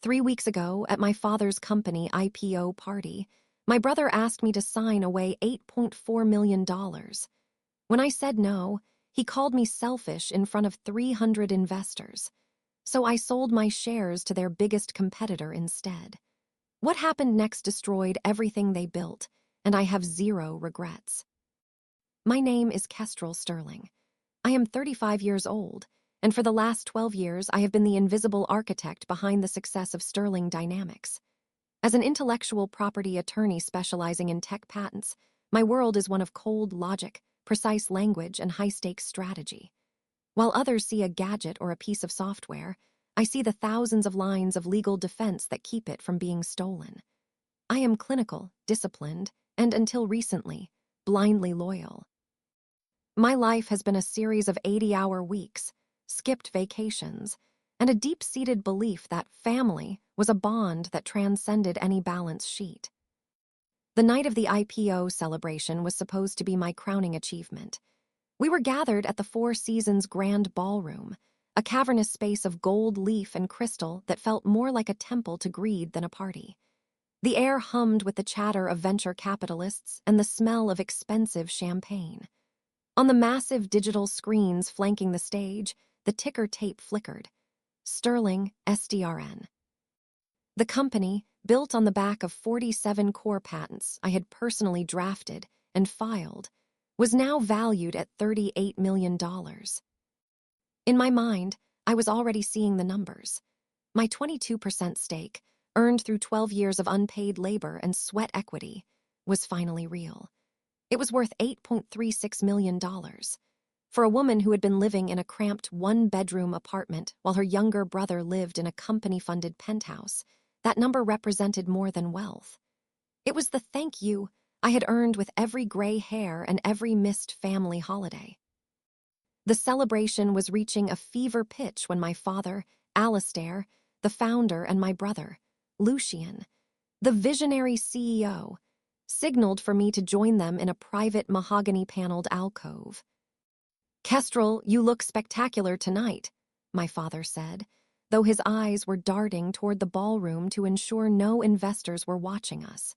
3 weeks ago, at my father's company IPO party, my brother asked me to sign away $8.4 million. When I said no, he called me selfish in front of 300 investors. So I sold my shares to their biggest competitor instead. What happened next destroyed everything they built, and I have zero regrets. My name is Kestrel Sterling. I am 35 years old, and for the last 12 years I have been the invisible architect behind the success of Sterling Dynamics. As an intellectual property attorney specializing in tech patents, my world is one of cold logic, precise language, and high-stakes strategy. While others see a gadget or a piece of software, I see the thousands of lines of legal defense that keep it from being stolen. I am clinical, disciplined, and until recently, blindly loyal. My life has been a series of 80-hour weeks, skipped vacations, and a deep-seated belief that family was a bond that transcended any balance sheet. The night of the IPO celebration was supposed to be my crowning achievement. We were gathered at the Four Seasons Grand Ballroom, a cavernous space of gold leaf and crystal that felt more like a temple to greed than a party. The air hummed with the chatter of venture capitalists and the smell of expensive champagne. On the massive digital screens flanking the stage, the ticker tape flickered. Sterling SDRN. The company, built on the back of 47 core patents I had personally drafted and filed, was now valued at $38 million. In my mind, I was already seeing the numbers. My 22% stake, earned through 12 years of unpaid labor and sweat equity, was finally real. It was worth $8.36 million. For a woman who had been living in a cramped one-bedroom apartment while her younger brother lived in a company-funded penthouse, that number represented more than wealth. It was the thank you I had earned with every gray hair and every missed family holiday. The celebration was reaching a fever pitch when my father, Alistair, the founder, and my brother, Lucian, the visionary CEO, signaled for me to join them in a private mahogany-paneled alcove. "Kestrel, you look spectacular tonight," my father said, though his eyes were darting toward the ballroom to ensure no investors were watching us.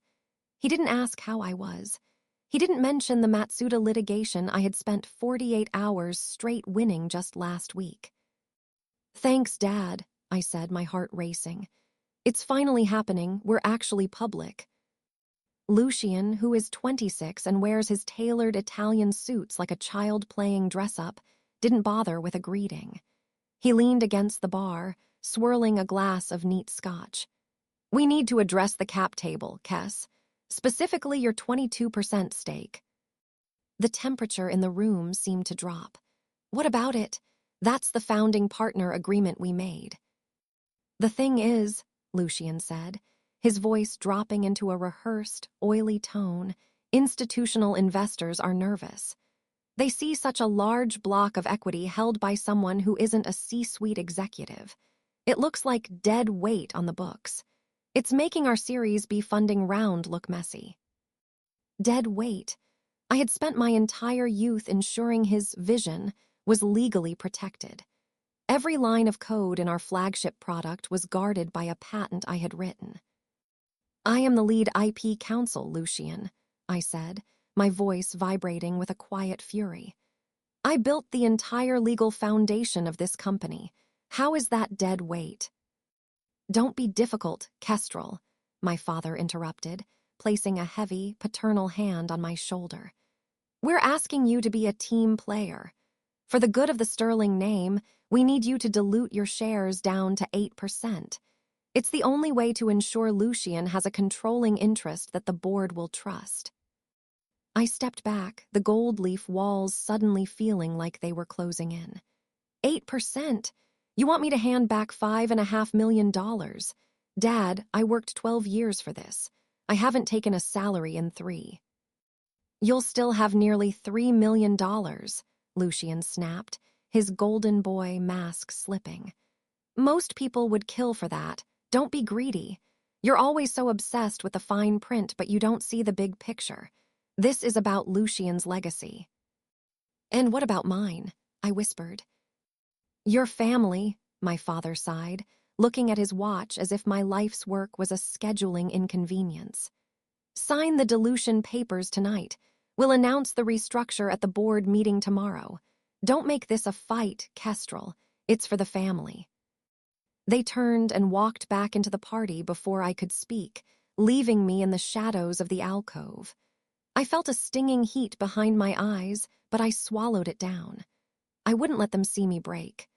He didn't ask how I was. He didn't mention the Matsuda litigation I had spent 48 hours straight winning just last week. "Thanks, Dad," I said, my heart racing. "It's finally happening. We're actually public." Lucian, who is 26 and wears his tailored Italian suits like a child playing dress-up, didn't bother with a greeting. He leaned against the bar, swirling a glass of neat scotch. "We need to address the cap table, Kes. Specifically your 22% stake." The temperature in the room seemed to drop. "What about it? That's the founding partner agreement we made." "The thing is," Lucian said, his voice dropping into a rehearsed, oily tone, "institutional investors are nervous. They see such a large block of equity held by someone who isn't a C-suite executive. It looks like dead weight on the books. It's making our Series B funding round look messy." Dead weight. I had spent my entire youth ensuring his vision was legally protected. Every line of code in our flagship product was guarded by a patent I had written. "I am the lead IP counsel, Lucian," I said, my voice vibrating with a quiet fury. "I built the entire legal foundation of this company. How is that dead weight?" "Don't be difficult, Kestrel," my father interrupted, placing a heavy, paternal hand on my shoulder. "We're asking you to be a team player. For the good of the Sterling name, we need you to dilute your shares down to 8%. It's the only way to ensure Lucian has a controlling interest that the board will trust." I stepped back, the gold leaf walls suddenly feeling like they were closing in. 8%? You want me to hand back $5.5 million? Dad, I worked 12 years for this. I haven't taken a salary in 3. "You'll still have nearly $3 million, Lucian snapped, his golden boy mask slipping. "Most people would kill for that. Don't be greedy. You're always so obsessed with the fine print, but you don't see the big picture. This is about Lucian's legacy." "And what about mine?" I whispered. "Your family," my father sighed, looking at his watch as if my life's work was a scheduling inconvenience. "Sign the dilution papers tonight. We'll announce the restructure at the board meeting tomorrow. Don't make this a fight, Kestrel. It's for the family." They turned and walked back into the party before I could speak, leaving me in the shadows of the alcove. I felt a stinging heat behind my eyes, but I swallowed it down. I wouldn't let them see me break.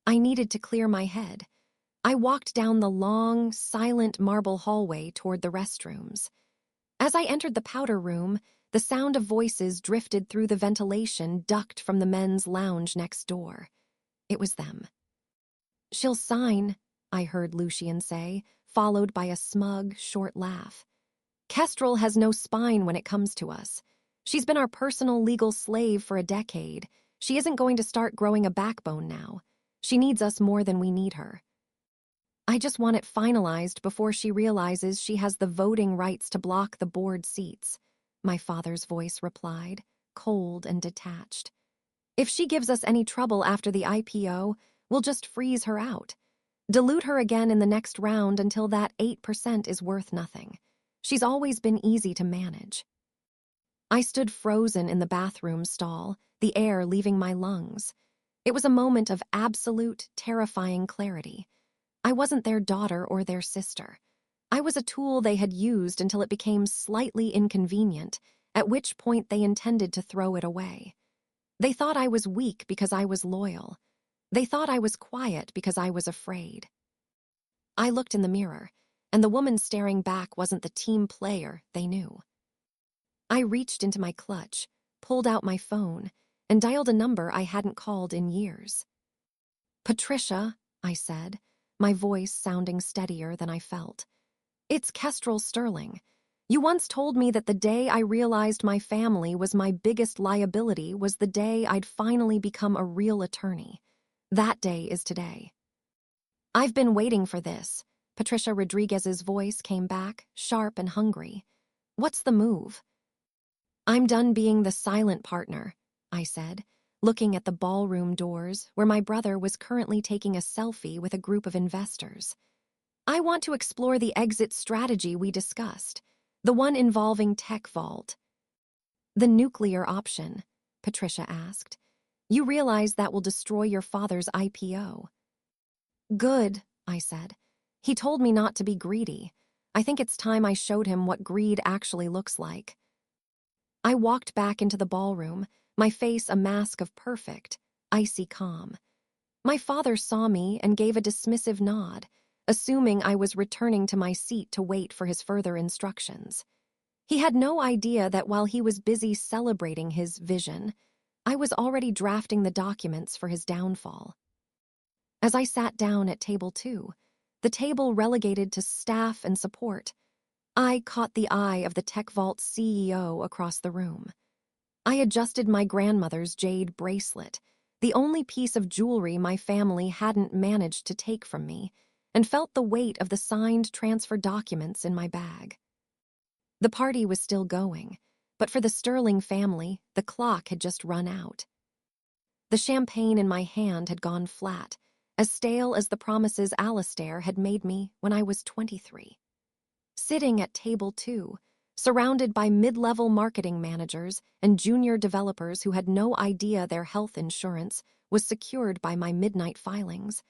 I needed to clear my head. I walked down the long, silent marble hallway toward the restrooms. As I entered the powder room, the sound of voices drifted through the ventilation ducked from the men's lounge next door. It was them. "She'll sign," I heard Lucian say, followed by a smug, short laugh. "Kestrel has no spine when it comes to us. She's been our personal legal slave for a decade. She isn't going to start growing a backbone now. She needs us more than we need her. I just want it finalized before she realizes she has the voting rights to block the board seats," my father's voice replied, cold and detached. "If she gives us any trouble after the IPO, we'll just freeze her out. Dilute her again in the next round until that 8% is worth nothing. She's always been easy to manage." I stood frozen in the bathroom stall, the air leaving my lungs. It was a moment of absolute, terrifying clarity. I wasn't their daughter or their sister. I was a tool they had used until it became slightly inconvenient, at which point they intended to throw it away. They thought I was weak because I was loyal. They thought I was quiet because I was afraid. I looked in the mirror, and the woman staring back wasn't the team player they knew. I reached into my clutch, pulled out my phone, and dialed a number I hadn't called in years. "Patricia," I said, my voice sounding steadier than I felt. "It's Kestrel Sterling. You once told me that the day I realized my family was my biggest liability was the day I'd finally become a real attorney. That day is today." "I've been waiting for this." Patricia Rodriguez's voice came back, sharp and hungry. "What's the move?" "I'm done being the silent partner," I said, looking at the ballroom doors where my brother was currently taking a selfie with a group of investors. "I want to explore the exit strategy we discussed, the one involving Tech Vault." "The nuclear option?" Patricia asked. "You realize that will destroy your father's IPO." "Good," I said. "He told me not to be greedy. I think it's time I showed him what greed actually looks like." I walked back into the ballroom, my face a mask of perfect, icy calm. My father saw me and gave a dismissive nod, assuming I was returning to my seat to wait for his further instructions. He had no idea that while he was busy celebrating his vision, I was already drafting the documents for his downfall. As I sat down at table 2, the table relegated to staff and support, I caught the eye of the Tech Vault CEO across the room. I adjusted my grandmother's jade bracelet, the only piece of jewelry my family hadn't managed to take from me, and felt the weight of the signed transfer documents in my bag. The party was still going, but for the Sterling family, the clock had just run out. The champagne in my hand had gone flat, as stale as the promises Alistair had made me when I was 23. Sitting at table 2, surrounded by mid-level marketing managers and junior developers who had no idea their health insurance was secured by my midnight filings,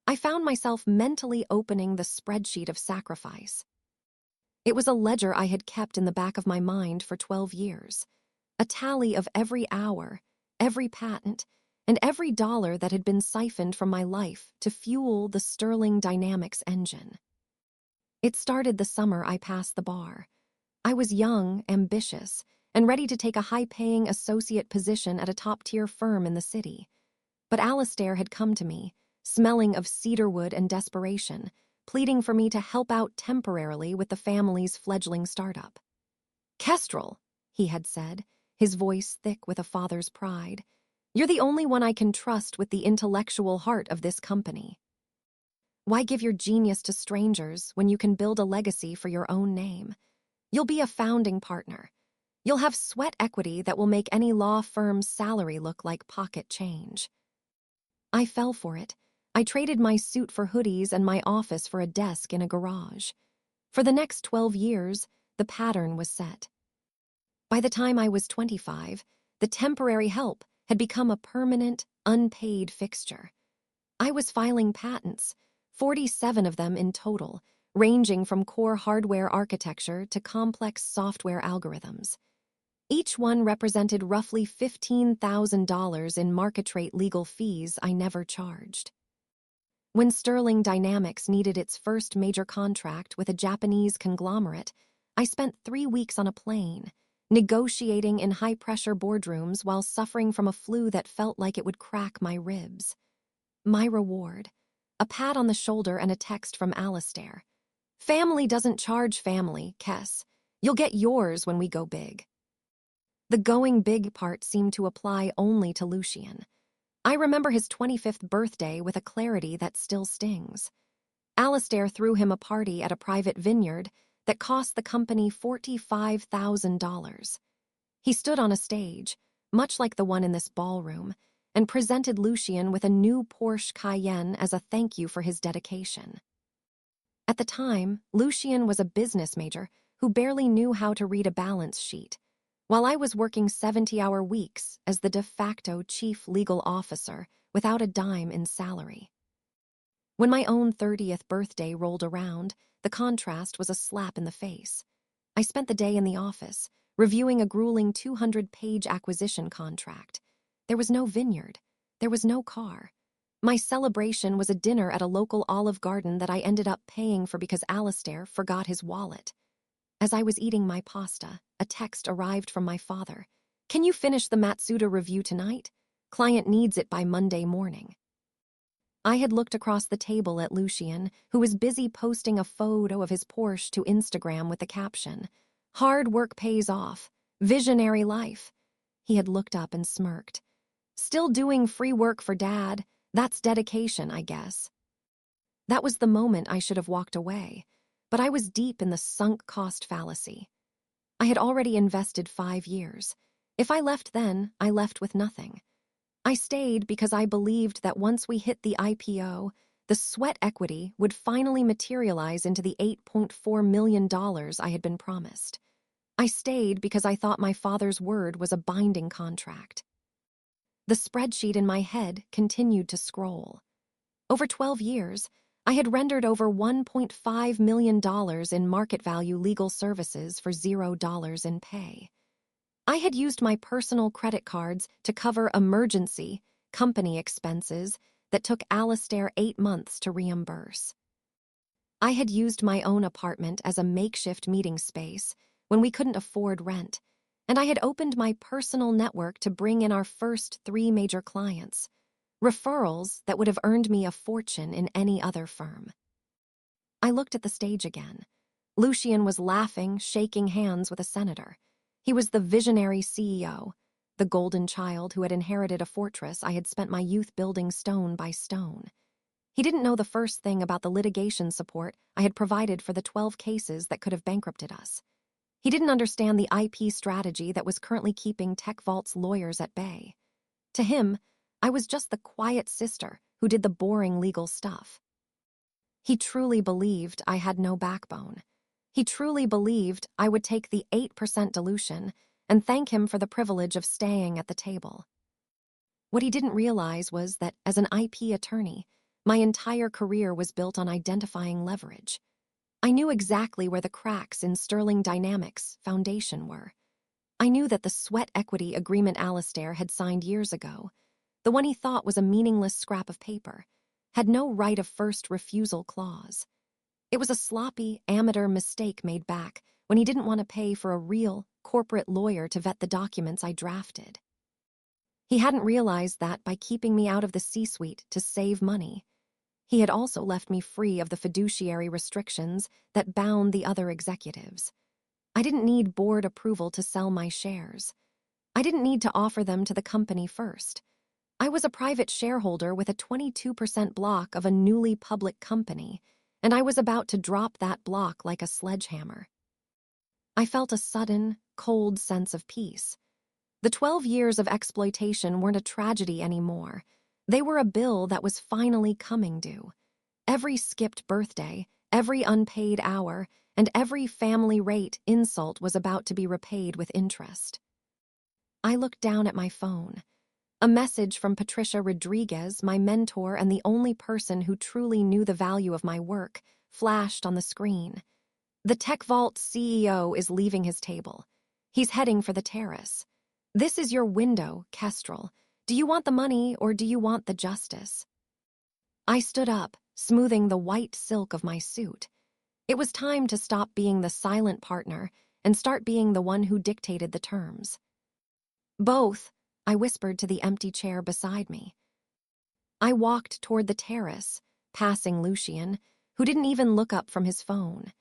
I found myself mentally opening the spreadsheet of sacrifice. It was a ledger I had kept in the back of my mind for 12 years, a tally of every hour, every patent, and every dollar that had been siphoned from my life to fuel the Sterling Dynamics engine. It started the summer I passed the bar. I was young, ambitious, and ready to take a high-paying associate position at a top-tier firm in the city. But Alistair had come to me, smelling of cedarwood and desperation, pleading for me to help out temporarily with the family's fledgling startup. "Kestrel," he had said, his voice thick with a father's pride, "you're the only one I can trust with the intellectual heart of this company. Why give your genius to strangers when you can build a legacy for your own name? You'll be a founding partner. You'll have sweat equity that will make any law firm's salary look like pocket change." I fell for it, I traded my suit for hoodies and my office for a desk in a garage. For the next 12 years, the pattern was set. By the time I was 25, the temporary help had become a permanent, unpaid fixture. I was filing patents, 47 of them in total, ranging from core hardware architecture to complex software algorithms. Each one represented roughly $15,000 in market-rate legal fees I never charged. When Sterling Dynamics needed its first major contract with a Japanese conglomerate, I spent 3 weeks on a plane, negotiating in high-pressure boardrooms while suffering from a flu that felt like it would crack my ribs. My reward: a pat on the shoulder and a text from Alistair. "Family doesn't charge family, Kess. You'll get yours when we go big." The going big part seemed to apply only to Lucian. I remember his 25th birthday with a clarity that still stings. Alistair threw him a party at a private vineyard that cost the company $45,000. He stood on a stage, much like the one in this ballroom, and presented Lucian with a new Porsche Cayenne as a thank you for his dedication. At the time, Lucian was a business major who barely knew how to read a balance sheet, while I was working 70-hour weeks as the de facto chief legal officer without a dime in salary. When my own 30th birthday rolled around, the contrast was a slap in the face. I spent the day in the office, reviewing a grueling 200-page acquisition contract. There was no vineyard. There was no car. My celebration was a dinner at a local Olive Garden that I ended up paying for because Alistair forgot his wallet. As I was eating my pasta, a text arrived from my father. "Can you finish the Matsuda review tonight? Client needs it by Monday morning." I had looked across the table at Lucian, who was busy posting a photo of his Porsche to Instagram with the caption, "Hard work pays off. Visionary life." He had looked up and smirked. "Still doing free work for Dad. That's dedication, I guess." That was the moment I should have walked away, but I was deep in the sunk cost fallacy. I had already invested 5 years. If I left then, I left with nothing. I stayed because I believed that once we hit the IPO, the sweat equity would finally materialize into the $8.4 million I had been promised. I stayed because I thought my father's word was a binding contract. The spreadsheet in my head continued to scroll. Over 12 years, I had rendered over $1.5 million in market value legal services for $0 in pay. I had used my personal credit cards to cover emergency, company expenses that took Alistair 8 months to reimburse. I had used my own apartment as a makeshift meeting space when we couldn't afford rent, and I had opened my personal network to bring in our first 3 major clients, referrals that would have earned me a fortune in any other firm. I looked at the stage again. Lucian was laughing, shaking hands with a senator. He was the visionary CEO, the golden child who had inherited a fortress I had spent my youth building stone by stone. He didn't know the first thing about the litigation support I had provided for the 12 cases that could have bankrupted us. He didn't understand the IP strategy that was currently keeping TechVault's lawyers at bay. To him, I was just the quiet sister who did the boring legal stuff. He truly believed I had no backbone. He truly believed I would take the 8% dilution and thank him for the privilege of staying at the table. What he didn't realize was that as an IP attorney, my entire career was built on identifying leverage. I knew exactly where the cracks in Sterling Dynamics' foundation were. I knew that the sweat equity agreement Alistair had signed years ago, the one he thought was a meaningless scrap of paper, had no right of first refusal clause. It was a sloppy, amateur mistake made back when he didn't want to pay for a real, corporate lawyer to vet the documents I drafted. He hadn't realized that by keeping me out of the C-suite to save money, he had also left me free of the fiduciary restrictions that bound the other executives. I didn't need board approval to sell my shares. I didn't need to offer them to the company first. I was a private shareholder with a 22% block of a newly public company, and I was about to drop that block like a sledgehammer. I felt a sudden, cold sense of peace. The 12 years of exploitation weren't a tragedy anymore. They were a bill that was finally coming due. Every skipped birthday, every unpaid hour, and every family rate insult was about to be repaid with interest. I looked down at my phone. A message from Patricia Rodriguez, my mentor and the only person who truly knew the value of my work, flashed on the screen. The Tech Vault CEO is leaving his table. He's heading for the terrace. This is your window, Kestrel. Do you want the money or do you want the justice? I stood up, smoothing the white silk of my suit. It was time to stop being the silent partner and start being the one who dictated the terms. Both, I whispered to the empty chair beside me. I walked toward the terrace, passing Lucian, who didn't even look up from his phone.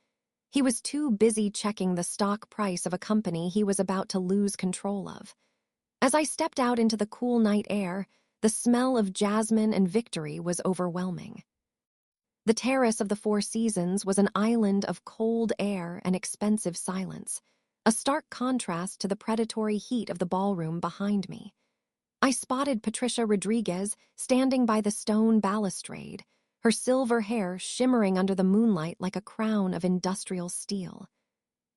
He was too busy checking the stock price of a company he was about to lose control of. As I stepped out into the cool night air, the smell of jasmine and victory was overwhelming. The terrace of the Four Seasons was an island of cold air and expensive silence, a stark contrast to the predatory heat of the ballroom behind me. I spotted Patricia Rodriguez standing by the stone balustrade, her silver hair shimmering under the moonlight like a crown of industrial steel.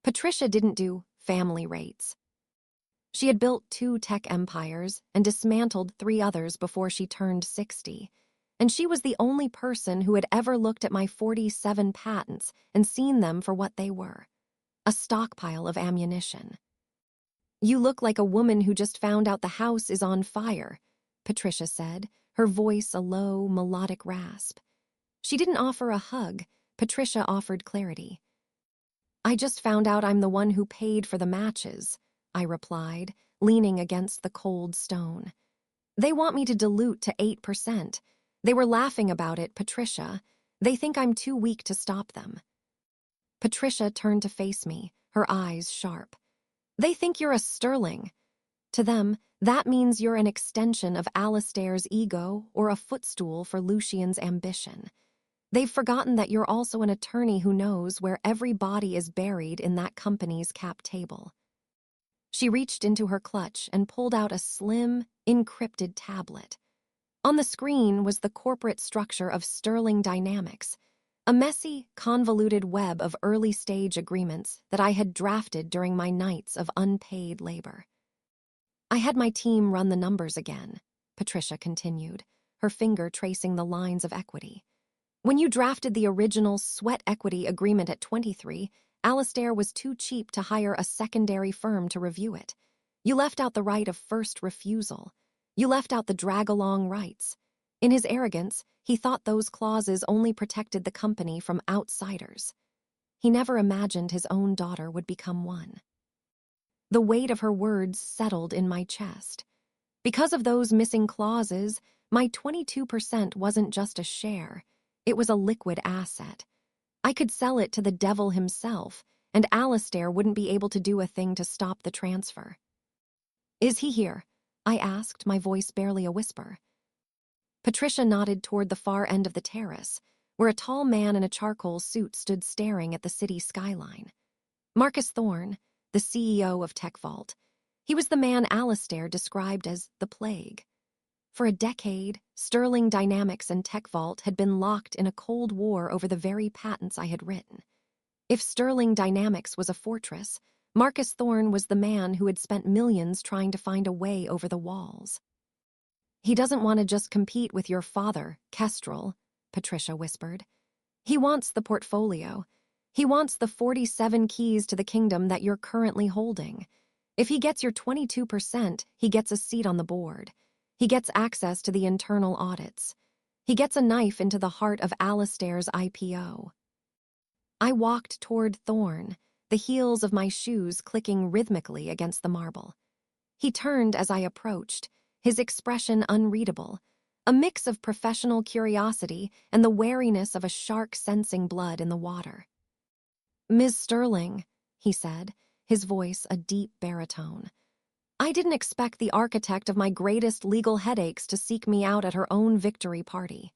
Patricia didn't do family rates. She had built 2 tech empires and dismantled 3 others before she turned 60, and she was the only person who had ever looked at my 47 patents and seen them for what they were: a stockpile of ammunition. "You look like a woman who just found out the house is on fire," Patricia said, her voice a low, melodic rasp. She didn't offer a hug. Patricia offered clarity. "I just found out I'm the one who paid for the matches," I replied, leaning against the cold stone. "They want me to dilute to 8%. They were laughing about it, Patricia. They think I'm too weak to stop them." Patricia turned to face me, her eyes sharp. "They think you're a Sterling. To them, that means you're an extension of Alistair's ego or a footstool for Lucian's ambition. They've forgotten that you're also an attorney who knows where every body is buried in that company's cap table." She reached into her clutch and pulled out a slim, encrypted tablet. On the screen was the corporate structure of Sterling Dynamics, a messy, convoluted web of early-stage agreements that I had drafted during my nights of unpaid labor. "I had my team run the numbers again," Patricia continued, her finger tracing the lines of equity. "When you drafted the original sweat equity agreement at 23, Alistair was too cheap to hire a secondary firm to review it. You left out the right of first refusal. You left out the drag-along rights. In his arrogance, he thought those clauses only protected the company from outsiders. He never imagined his own daughter would become one." The weight of her words settled in my chest. Because of those missing clauses, my 22% wasn't just a share. It was a liquid asset. I could sell it to the devil himself, and Alistair wouldn't be able to do a thing to stop the transfer. "Is he here?" I asked, my voice barely a whisper. Patricia nodded toward the far end of the terrace, where a tall man in a charcoal suit stood staring at the city skyline. Marcus Thorne, the CEO of Tech Vault. He was the man Alistair described as the plague. For a decade, Sterling Dynamics and Tech Vault had been locked in a cold war over the very patents I had written. If Sterling Dynamics was a fortress, Marcus Thorne was the man who had spent millions trying to find a way over the walls. "He doesn't want to just compete with your father, Kestrel," Patricia whispered. "He wants the portfolio. He wants the 47 keys to the kingdom that you're currently holding. If he gets your 22%, he gets a seat on the board. He gets access to the internal audits. He gets a knife into the heart of Alistair's IPO." I walked toward Thorne, the heels of my shoes clicking rhythmically against the marble. He turned as I approached, his expression unreadable, a mix of professional curiosity and the wariness of a shark sensing blood in the water. "Ms. Sterling," he said, his voice a deep baritone. "I didn't expect the architect of my greatest legal headaches to seek me out at her own victory party."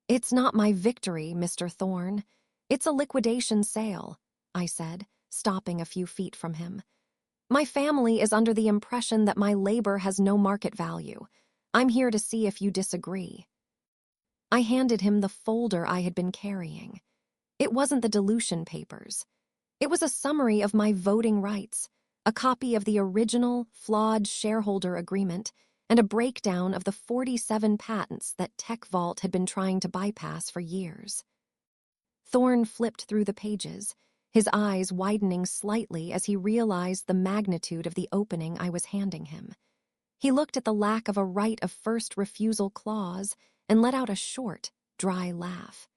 "It's not my victory, Mr. Thorne. It's a liquidation sale," I said, stopping a few feet from him. "My family is under the impression that my labor has no market value. I'm here to see if you disagree." I handed him the folder I had been carrying. It wasn't the dilution papers. It was a summary of my voting rights, a copy of the original, flawed shareholder agreement, and a breakdown of the 47 patents that TechVault had been trying to bypass for years. Thorne flipped through the pages, his eyes widening slightly as he realized the magnitude of the opening I was handing him. He looked at the lack of a right of first refusal clause and let out a short, dry laugh.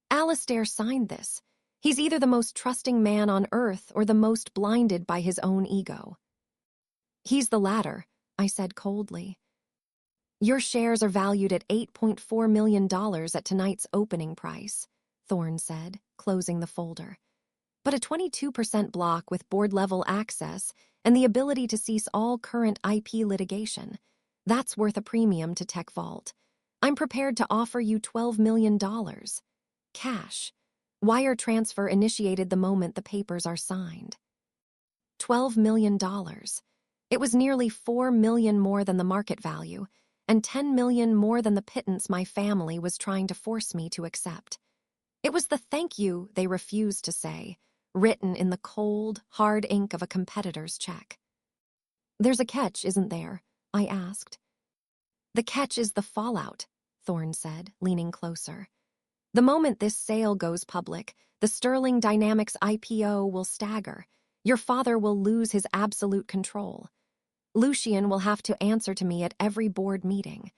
"Alistair signed this. He's either the most trusting man on earth or the most blinded by his own ego." "He's the latter," I said coldly. "Your shares are valued at $8.4 million at tonight's opening price," Thorne said, closing the folder. "But a 22% block with board-level access and the ability to cease all current IP litigation, that's worth a premium to TechVault. I'm prepared to offer you $12 million. Cash. Wire transfer initiated the moment the papers are signed." $12 million. It was nearly $4 million more than the market value, and $10 million more than the pittance my family was trying to force me to accept. It was the thank you they refused to say, written in the cold, hard ink of a competitor's check. "There's a catch, isn't there?" I asked. "The catch is the fallout," Thorne said, leaning closer. "The moment this sale goes public, the Sterling Dynamics IPO will stagger. Your father will lose his absolute control. Lucian will have to answer to me at every board meeting.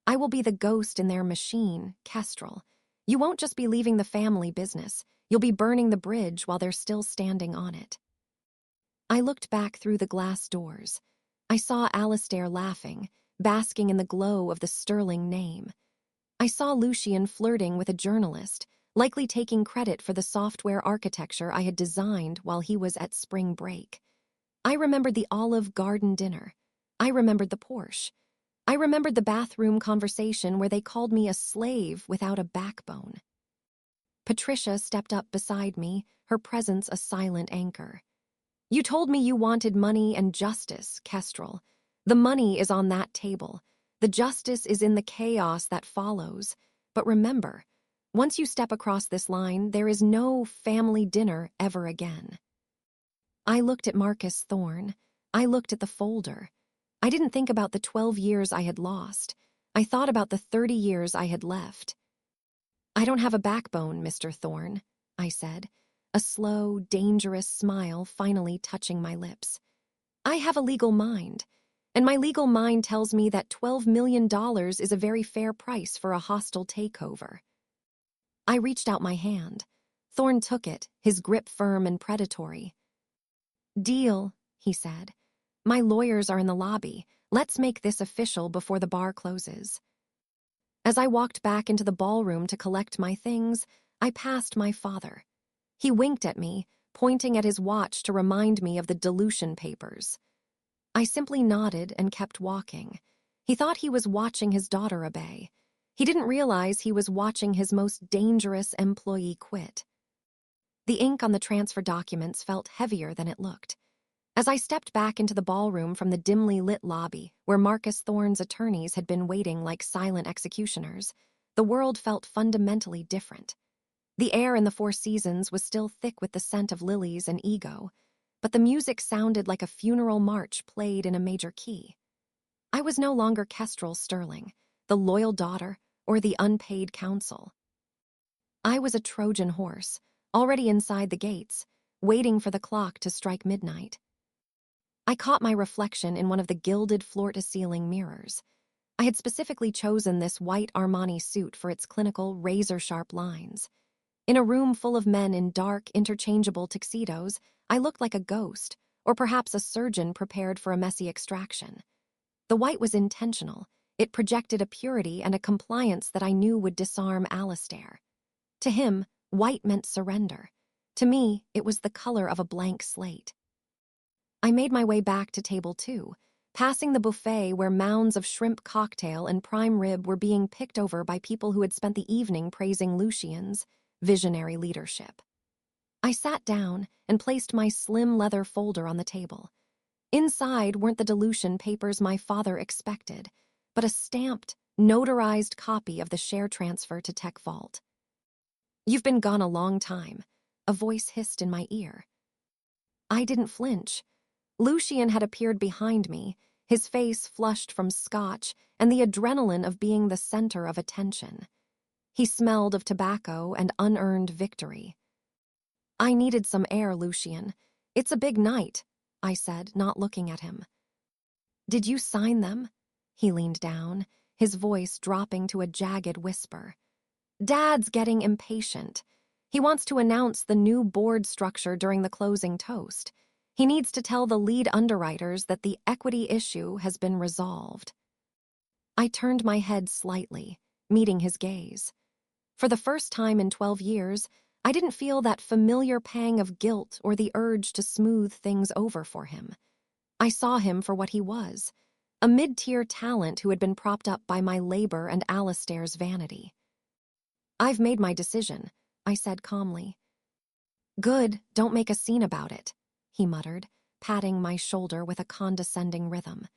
I will be the ghost in their machine, Kestrel. You won't just be leaving the family business, you'll be burning the bridge while they're still standing on it." I looked back through the glass doors. I saw Alistair laughing, basking in the glow of the Sterling name. I saw Lucian flirting with a journalist, likely taking credit for the software architecture I had designed while he was at spring break. I remembered the Olive Garden dinner. I remembered the Porsche. I remembered the bathroom conversation where they called me a slave without a backbone. Patricia stepped up beside me, her presence a silent anchor. "You told me you wanted money and justice, Kestrel. The money is on that table. The justice is in the chaos that follows. But remember, once you step across this line, there is no family dinner ever again." I looked at Marcus Thorne. I looked at the folder. I didn't think about the 12 years I had lost. I thought about the 30 years I had left. "I don't have a backbone, Mr. Thorne," I said, a slow, dangerous smile finally touching my lips. "I have a legal mind, and my legal mind tells me that $12 million is a very fair price for a hostile takeover." I reached out my hand. Thorne took it, his grip firm and predatory. "Deal," he said. "My lawyers are in the lobby. Let's make this official before the bar closes." As I walked back into the ballroom to collect my things, I passed my father. He winked at me, pointing at his watch to remind me of the dilution papers. I simply nodded and kept walking. He thought he was watching his daughter obey. He didn't realize he was watching his most dangerous employee quit. The ink on the transfer documents felt heavier than it looked. As I stepped back into the ballroom from the dimly lit lobby, where Marcus Thorne's attorneys had been waiting like silent executioners, the world felt fundamentally different. The air in the Four Seasons was still thick with the scent of lilies and ego, but the music sounded like a funeral march played in a major key. I was no longer Kestrel Sterling, the loyal daughter, or the unpaid counsel. I was a Trojan horse, already inside the gates, waiting for the clock to strike midnight. I caught my reflection in one of the gilded floor-to-ceiling mirrors. I had specifically chosen this white Armani suit for its clinical, razor-sharp lines. In a room full of men in dark, interchangeable tuxedos, I looked like a ghost, or perhaps a surgeon prepared for a messy extraction. The white was intentional. It projected a purity and a compliance that I knew would disarm Alistair. To him, white meant surrender. To me, it was the color of a blank slate. I made my way back to table 2, passing the buffet where mounds of shrimp cocktail and prime rib were being picked over by people who had spent the evening praising Lucian's visionary leadership. I sat down and placed my slim leather folder on the table. Inside weren't the dilution papers my father expected, but a stamped, notarized copy of the share transfer to Tech Vault. "You've been gone a long time," a voice hissed in my ear. I didn't flinch. Lucian had appeared behind me, his face flushed from scotch and the adrenaline of being the center of attention. He smelled of tobacco and unearned victory. "I needed some air, Lucian. It's a big night," I said, not looking at him. "Did you sign them?" He leaned down, his voice dropping to a jagged whisper. "Dad's getting impatient. He wants to announce the new board structure during the closing toast. He needs to tell the lead underwriters that the equity issue has been resolved." I turned my head slightly, meeting his gaze. For the first time in 12 years, I didn't feel that familiar pang of guilt or the urge to smooth things over for him. I saw him for what he was, a mid-tier talent who had been propped up by my labor and Alistair's vanity. "I've made my decision," I said calmly. "Good, don't make a scene about it," he muttered, patting my shoulder with a condescending rhythm.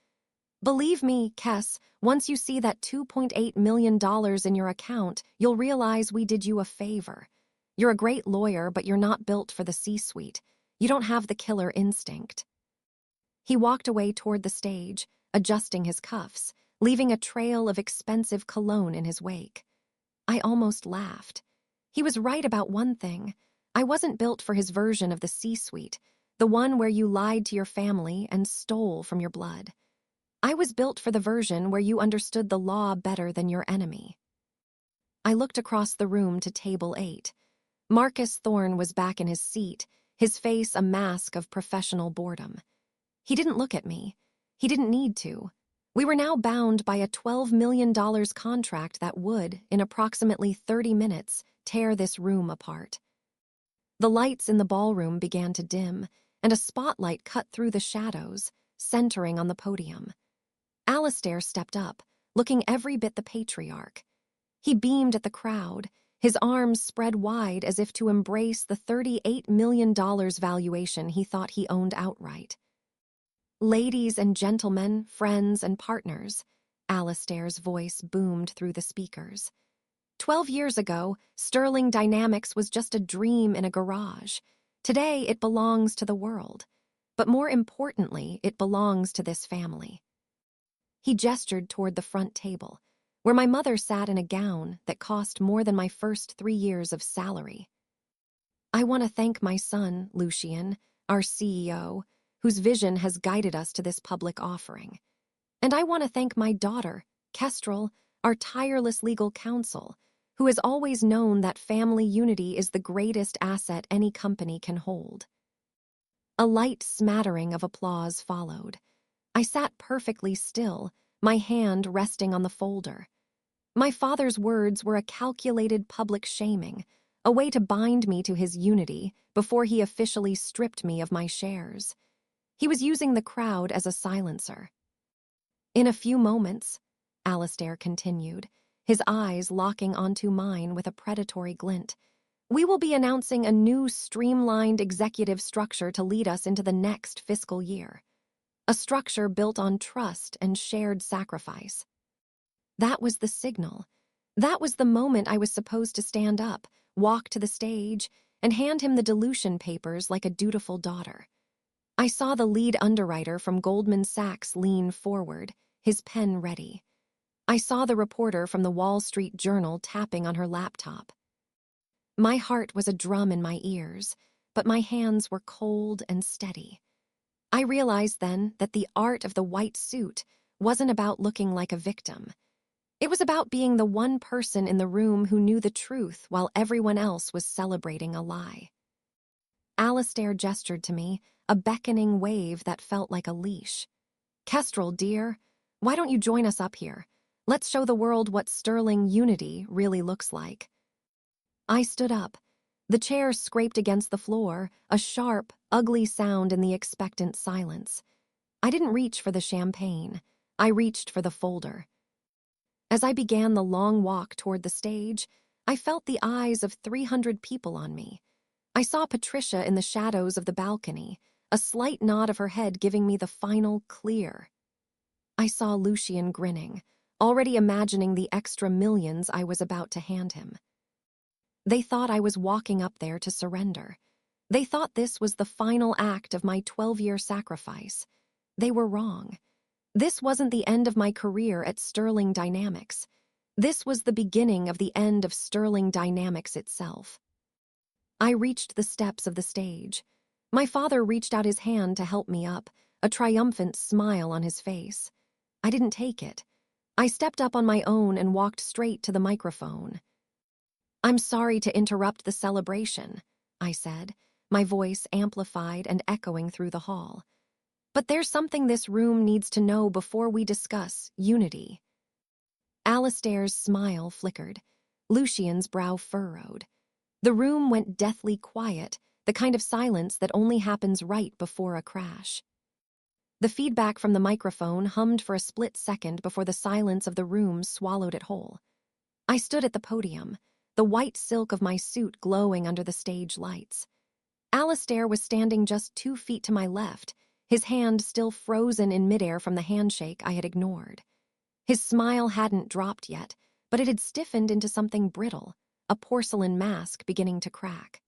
"Believe me, Kess, once you see that $2.8 million in your account, you'll realize we did you a favor. You're a great lawyer, but you're not built for the C-suite. You don't have the killer instinct." He walked away toward the stage, adjusting his cuffs, leaving a trail of expensive cologne in his wake. I almost laughed. He was right about one thing. I wasn't built for his version of the C-suite, the one where you lied to your family and stole from your blood. I was built for the version where you understood the law better than your enemy. I looked across the room to table 8. Marcus Thorne was back in his seat, his face a mask of professional boredom. He didn't look at me. He didn't need to. We were now bound by a $12 million contract that would, in approximately 30 minutes, tear this room apart. The lights in the ballroom began to dim, and a spotlight cut through the shadows, centering on the podium. Alistair stepped up, looking every bit the patriarch. He beamed at the crowd, his arms spread wide as if to embrace the $38 million valuation he thought he owned outright. "Ladies and gentlemen, friends and partners," Alistair's voice boomed through the speakers. 12 years ago, Sterling Dynamics was just a dream in a garage. Today, it belongs to the world. But more importantly, it belongs to this family. He gestured toward the front table, where my mother sat in a gown that cost more than my first 3 years of salary. "I want to thank my son, Lucian, our CEO, whose vision has guided us to this public offering. And I want to thank my daughter, Kestrel, our tireless legal counsel, who has always known that family unity is the greatest asset any company can hold." A light smattering of applause followed. I sat perfectly still, my hand resting on the folder. My father's words were a calculated public shaming, a way to bind me to his unity before he officially stripped me of my shares. He was using the crowd as a silencer. "In a few moments," Alistair continued, his eyes locking onto mine with a predatory glint, "we will be announcing a new streamlined executive structure to lead us into the next fiscal year. A structure built on trust and shared sacrifice." That was the signal. That was the moment I was supposed to stand up, walk to the stage, and hand him the dilution papers like a dutiful daughter. I saw the lead underwriter from Goldman Sachs lean forward, his pen ready. I saw the reporter from the Wall Street Journal tapping on her laptop. My heart was a drum in my ears, but my hands were cold and steady. I realized then that the art of the white suit wasn't about looking like a victim. It was about being the one person in the room who knew the truth while everyone else was celebrating a lie. Alistair gestured to me, a beckoning wave that felt like a leash. "Kestrel, dear, why don't you join us up here? Let's show the world what Sterling unity really looks like." I stood up. The chair scraped against the floor, a sharp, ugly sound in the expectant silence. I didn't reach for the champagne. I reached for the folder. As I began the long walk toward the stage, I felt the eyes of 300 people on me. I saw Patricia in the shadows of the balcony, a slight nod of her head giving me the final clear. I saw Lucian grinning, already imagining the extra millions I was about to hand him. They thought I was walking up there to surrender. They thought this was the final act of my 12-year sacrifice. They were wrong. This wasn't the end of my career at Sterling Dynamics. This was the beginning of the end of Sterling Dynamics itself. I reached the steps of the stage. My father reached out his hand to help me up, a triumphant smile on his face. I didn't take it. I stepped up on my own and walked straight to the microphone. "I'm sorry to interrupt the celebration," I said, my voice amplified and echoing through the hall. "But there's something this room needs to know before we discuss unity." Alistair's smile flickered. Lucian's brow furrowed. The room went deathly quiet, the kind of silence that only happens right before a crash. The feedback from the microphone hummed for a split second before the silence of the room swallowed it whole. I stood at the podium, the white silk of my suit glowing under the stage lights. Alistair was standing just 2 feet to my left, his hand still frozen in midair from the handshake I had ignored. His smile hadn't dropped yet, but it had stiffened into something brittle, a porcelain mask beginning to crack.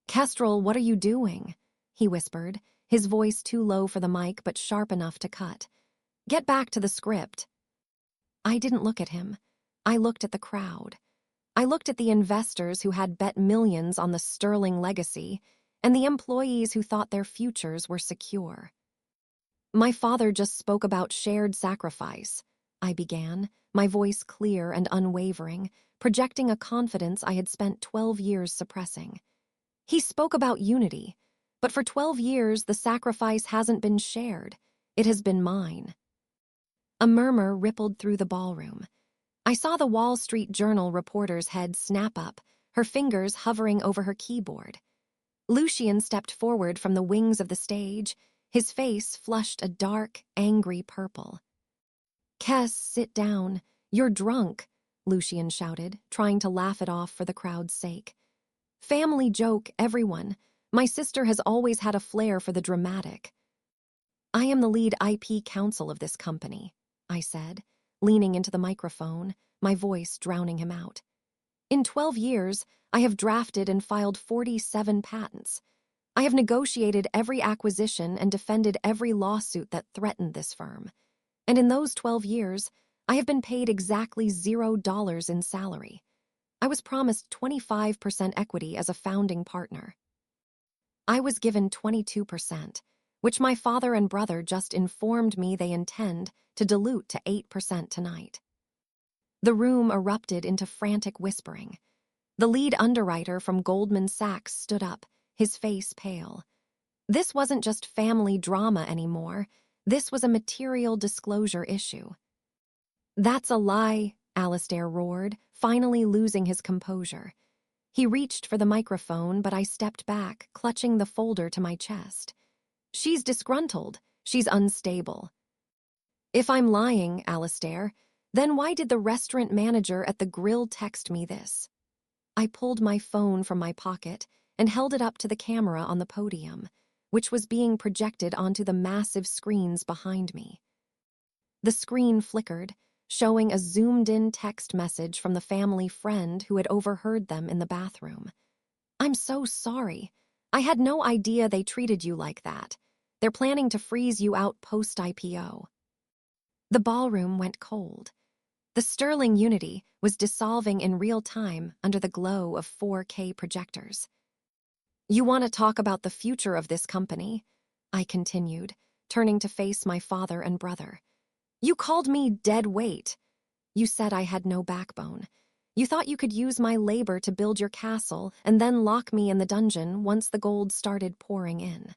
"Kestrel, what are you doing?" he whispered, his voice too low for the mic but sharp enough to cut. "Get back to the script." I didn't look at him. I looked at the crowd. I looked at the investors who had bet millions on the Sterling legacy and the employees who thought their futures were secure. "My father just spoke about shared sacrifice," I began, my voice clear and unwavering, projecting a confidence I had spent 12 years suppressing. "He spoke about unity, but for 12 years the sacrifice hasn't been shared. It has been mine." A murmur rippled through the ballroom. I saw the Wall Street Journal reporter's head snap up, her fingers hovering over her keyboard. Lucian stepped forward from the wings of the stage, his face flushed a dark, angry purple. "Kes, sit down. You're drunk," Lucian shouted, trying to laugh it off for the crowd's sake. "Family joke, everyone. My sister has always had a flair for the dramatic." "I am the lead IP counsel of this company," I said, leaning into the microphone, my voice drowning him out. "In 12 years, I have drafted and filed 47 patents. I have negotiated every acquisition and defended every lawsuit that threatened this firm. And in those 12 years, I have been paid exactly $0 in salary. I was promised 25% equity as a founding partner. I was given 22%, which my father and brother just informed me they intend to dilute to 8% tonight." The room erupted into frantic whispering. The lead underwriter from Goldman Sachs stood up, his face pale. This wasn't just family drama anymore. This was a material disclosure issue. "That's a lie," Alistair roared, finally losing his composure. He reached for the microphone, but I stepped back, clutching the folder to my chest. "She's disgruntled. She's unstable." "If I'm lying, Alistair, then why did the restaurant manager at the grill text me this?" I pulled my phone from my pocket and held it up to the camera on the podium, which was being projected onto the massive screens behind me. The screen flickered, showing a zoomed-in text message from the family friend who had overheard them in the bathroom. "I'm so sorry. I had no idea they treated you like that. They're planning to freeze you out post-IPO." The ballroom went cold. The Sterling Unity was dissolving in real time under the glow of 4K projectors. "You want to talk about the future of this company?" I continued, turning to face my father and brother. "You called me dead weight. You said I had no backbone. You thought you could use my labor to build your castle and then lock me in the dungeon once the gold started pouring in."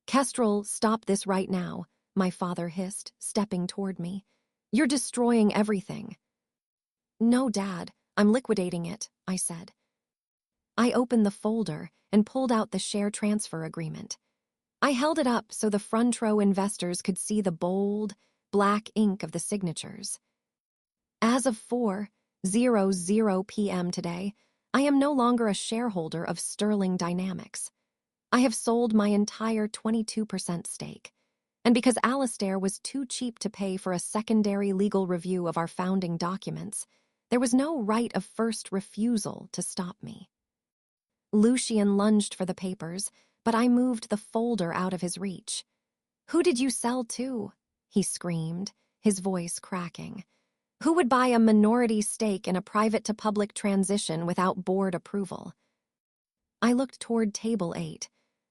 "Kestrel, stop this right now," my father hissed, stepping toward me. "You're destroying everything." "No, Dad, I'm liquidating it," I said. I opened the folder and pulled out the share transfer agreement. I held it up so the front row investors could see the bold, black ink of the signatures. "As of 4:00 p.m. today, I am no longer a shareholder of Sterling Dynamics. I have sold my entire 22% stake, And because Alastair was too cheap to pay for a secondary legal review of our founding documents, there was no right of first refusal to stop me. Lucian lunged for the papers, but I moved the folder out of his reach. "Who did you sell to?" he screamed, his voice cracking. "Who would buy a minority stake in a private-to-public transition without board approval?" I looked toward table 8.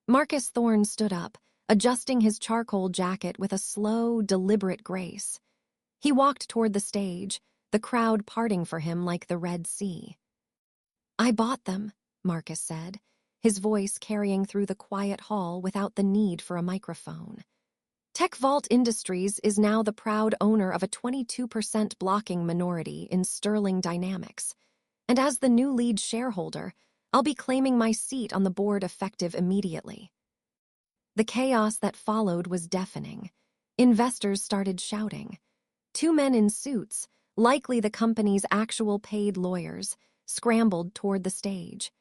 Marcus Thorne stood up, adjusting his charcoal jacket with a slow, deliberate grace. He walked toward the stage, the crowd parting for him like the Red Sea. "I bought them," Marcus said, his voice carrying through the quiet hall without the need for a microphone. Tech Vault Industries is now the proud owner of a 22% blocking minority in Sterling Dynamics, and as the new lead shareholder, I'll be claiming my seat on the board effective immediately. The chaos that followed was deafening. Investors started shouting. 2 men in suits, likely the company's actual paid lawyers, scrambled toward the stage.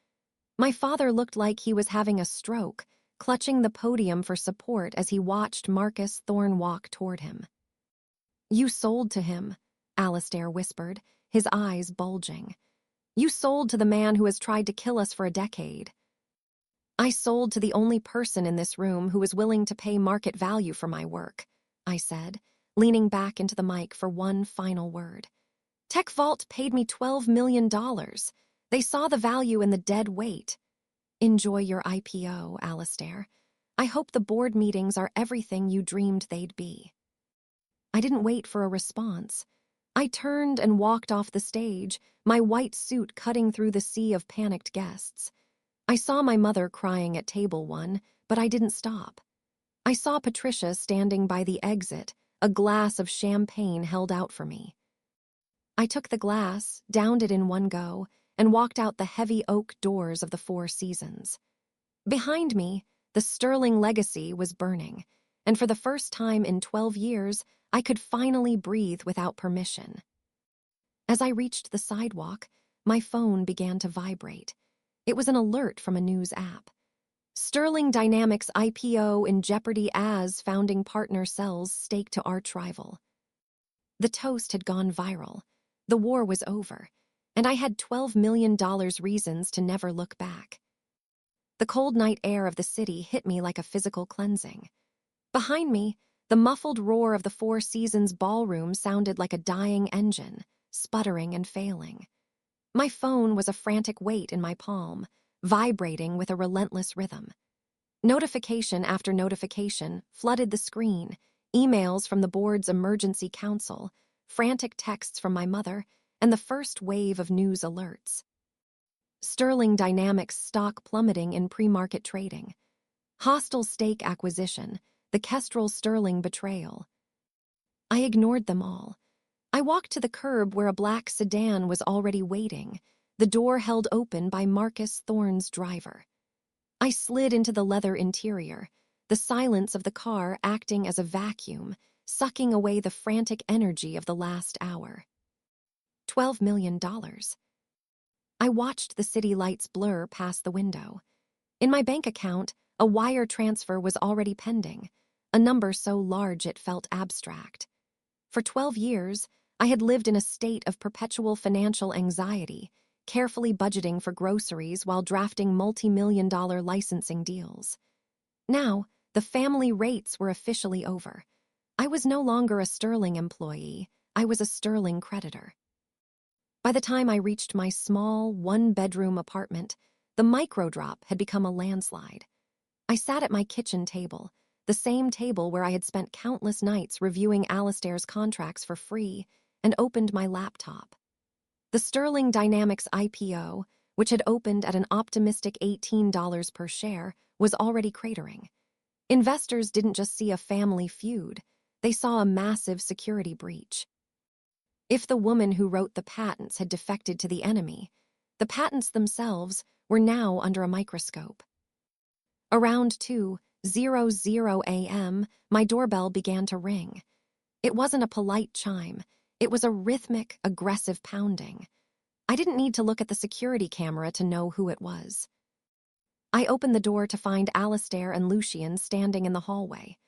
My father looked like he was having a stroke, clutching the podium for support as he watched Marcus Thorne walk toward him. "You sold to him," Alastair whispered, his eyes bulging. "You sold to the man who has tried to kill us for a decade." "I sold to the only person in this room who was willing to pay market value for my work," I said, leaning back into the mic for one final word. "Tech Vault paid me $12 million. They saw the value in the dead weight. Enjoy your IPO, Alastair. I hope the board meetings are everything you dreamed they'd be." I didn't wait for a response. I turned and walked off the stage, my white suit cutting through the sea of panicked guests. I saw my mother crying at table 1, but I didn't stop. I saw Patricia standing by the exit, a glass of champagne held out for me. I took the glass, downed it in one go, and walked out the heavy oak doors of the Four Seasons. Behind me, the Sterling legacy was burning, and for the first time in 12 years, I could finally breathe without permission. As I reached the sidewalk, my phone began to vibrate. It was an alert from a news app. Sterling Dynamics IPO in jeopardy as founding partner sells stake to arch rival. The toast had gone viral. The war was over, and I had $12 million reasons to never look back. The cold night air of the city hit me like a physical cleansing. Behind me, the muffled roar of the Four Seasons ballroom sounded like a dying engine, sputtering and failing. My phone was a frantic weight in my palm, vibrating with a relentless rhythm. Notification after notification flooded the screen, emails from the board's emergency council, frantic texts from my mother, and the first wave of news alerts. Sterling Dynamics stock plummeting in pre-market trading. Hostile stake acquisition, the Kestrel Sterling betrayal. I ignored them all. I walked to the curb where a black sedan was already waiting, the door held open by Marcus Thorne's driver. I slid into the leather interior, the silence of the car acting as a vacuum, sucking away the frantic energy of the last hour. $12 million. I watched the city lights blur past the window. In my bank account, a wire transfer was already pending, a number so large it felt abstract. For 12 years, I had lived in a state of perpetual financial anxiety, carefully budgeting for groceries while drafting multi-million-dollar licensing deals. Now, the family rates were officially over. I was no longer a Sterling employee, I was a Sterling creditor. By the time I reached my small, one-bedroom apartment, the microdrop had become a landslide. I sat at my kitchen table, the same table where I had spent countless nights reviewing Alastair's contracts for free, and opened my laptop. The Sterling Dynamics IPO, which had opened at an optimistic $18 per share, was already cratering. Investors didn't just see a family feud, they saw a massive security breach. If the woman who wrote the patents had defected to the enemy, the patents themselves were now under a microscope. Around 2:00 a.m., my doorbell began to ring. It wasn't a polite chime. It was a rhythmic, aggressive pounding. I didn't need to look at the security camera to know who it was. I opened the door to find Alastair and Lucian standing in the hallway.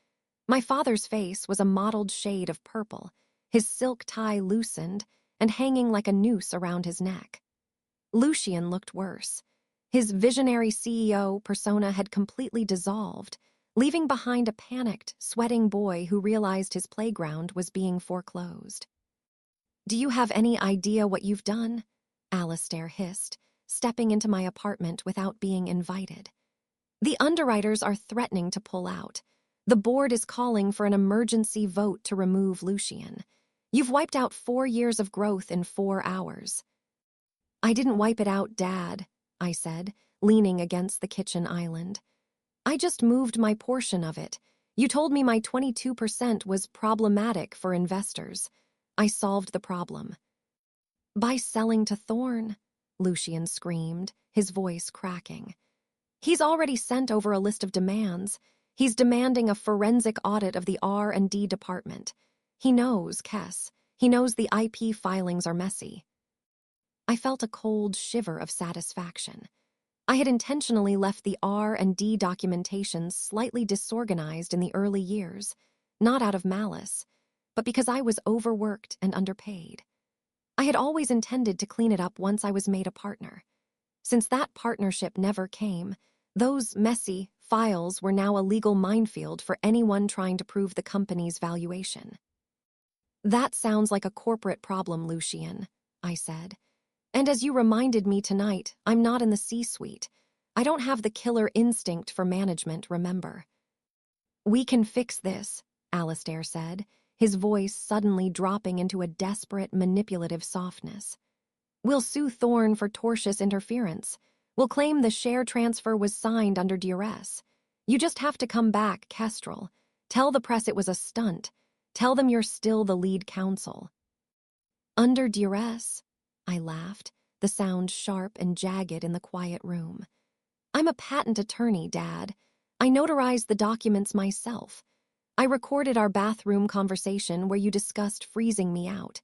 My father's face was a mottled shade of purple, his silk tie loosened and hanging like a noose around his neck. Lucian looked worse. His visionary CEO persona had completely dissolved, leaving behind a panicked, sweating boy who realized his playground was being foreclosed. "Do you have any idea what you've done?" Alistair hissed, stepping into my apartment without being invited. "The underwriters are threatening to pull out. The board is calling for an emergency vote to remove Lucian. You've wiped out 4 years of growth in 4 hours." "I didn't wipe it out, Dad," I said, leaning against the kitchen island. "I just moved my portion of it. You told me my 22% was problematic for investors. I solved the problem." "By selling to Thorne," Lucian screamed, his voice cracking. "He's already sent over a list of demands. He's demanding a forensic audit of the R&D department. He knows, Kess. He knows the IP filings are messy." I felt a cold shiver of satisfaction. I had intentionally left the R&D documentation slightly disorganized in the early years, not out of malice, but because I was overworked and underpaid. I had always intended to clean it up once I was made a partner. Since that partnership never came, those messy files were now a legal minefield for anyone trying to prove the company's valuation. "That sounds like a corporate problem, Lucian," I said. "And as you reminded me tonight, I'm not in the C-suite. I don't have the killer instinct for management, remember." "We can fix this," Alistair said, his voice suddenly dropping into a desperate, manipulative softness. "We'll sue Thorne for tortious interference. We'll claim the share transfer was signed under duress. You just have to come back, Kestrel. Tell the press it was a stunt. Tell them you're still the lead counsel." "Under duress?" I laughed, the sound sharp and jagged in the quiet room. "I'm a patent attorney, Dad. I notarized the documents myself. I recorded our bathroom conversation where you discussed freezing me out.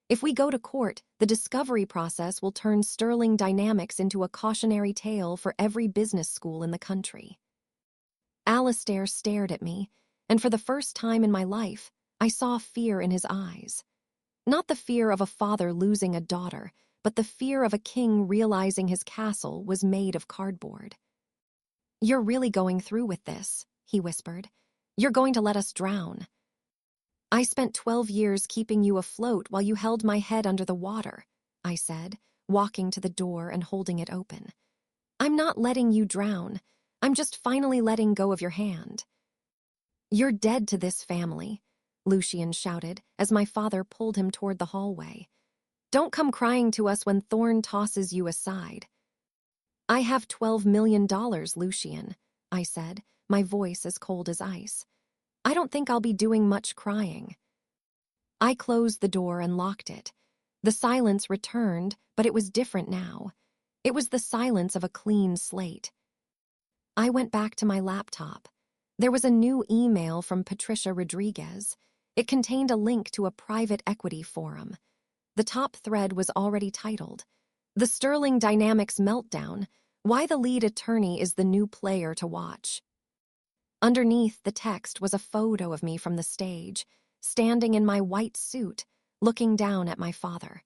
If we go to court, the discovery process will turn Sterling Dynamics into a cautionary tale for every business school in the country." Alistair stared at me, and for the first time in my life, I saw fear in his eyes. Not the fear of a father losing a daughter, but the fear of a king realizing his castle was made of cardboard. "You're really going through with this," he whispered. "You're going to let us drown." "I spent 12 years keeping you afloat while you held my head under the water," I said, walking to the door and holding it open. "I'm not letting you drown. I'm just finally letting go of your hand." "You're dead to this family," Lucian shouted as my father pulled him toward the hallway. "Don't come crying to us when Thorne tosses you aside." "I have $12 million, Lucian," I said, my voice as cold as ice. "I don't think I'll be doing much crying." I closed the door and locked it. The silence returned, but it was different now. It was the silence of a clean slate. I went back to my laptop. There was a new email from Patricia Rodriguez. It contained a link to a private equity forum. The top thread was already titled, "The Sterling Dynamics Meltdown, Why the Lead Attorney is the New Player to Watch." Underneath the text was a photo of me from the stage, standing in my white suit, looking down at my father.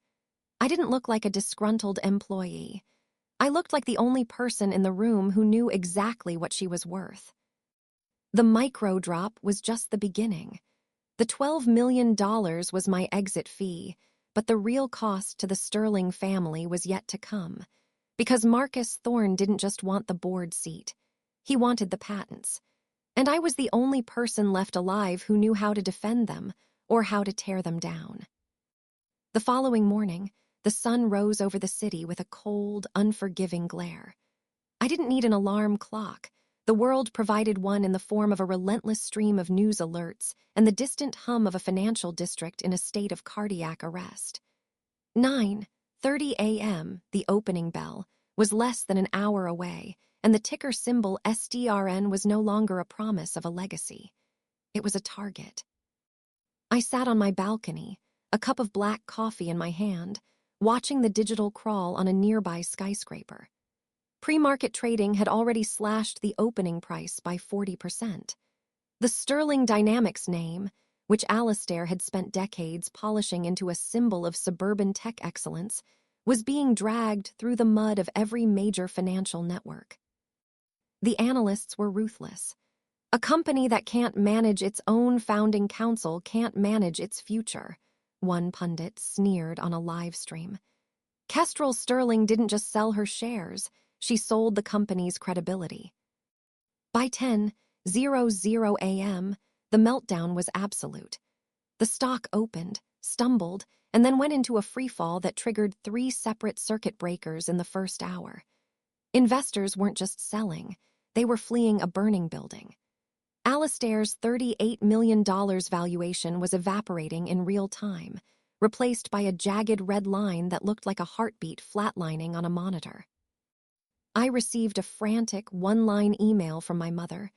I didn't look like a disgruntled employee. I looked like the only person in the room who knew exactly what she was worth. The micro drop was just the beginning. The $12 million was my exit fee, but the real cost to the Sterling family was yet to come, because Marcus Thorne didn't just want the board seat. He wanted the patents. And I was the only person left alive who knew how to defend them or how to tear them down. The following morning, the sun rose over the city with a cold, unforgiving glare. I didn't need an alarm clock. The world provided one in the form of a relentless stream of news alerts and the distant hum of a financial district in a state of cardiac arrest. 9:30 a.m., the opening bell, was less than an hour away, and the ticker symbol SDRN was no longer a promise of a legacy. It was a target. I sat on my balcony, a cup of black coffee in my hand, watching the digital crawl on a nearby skyscraper. Pre-market trading had already slashed the opening price by 40%. The Sterling Dynamics name, which Alastair had spent decades polishing into a symbol of suburban tech excellence, was being dragged through the mud of every major financial network. The analysts were ruthless. A company that can't manage its own founding council can't manage its future, one pundit sneered on a live stream. Kestrel Sterling didn't just sell her shares, she sold the company's credibility. By 10:00 a.m., the meltdown was absolute. The stock opened, stumbled, and then went into a freefall that triggered 3 separate circuit breakers in the first hour. Investors weren't just selling, they were fleeing a burning building. Alastair's $38 million valuation was evaporating in real time, replaced by a jagged red line that looked like a heartbeat flatlining on a monitor. I received a frantic, one-line email from my mother.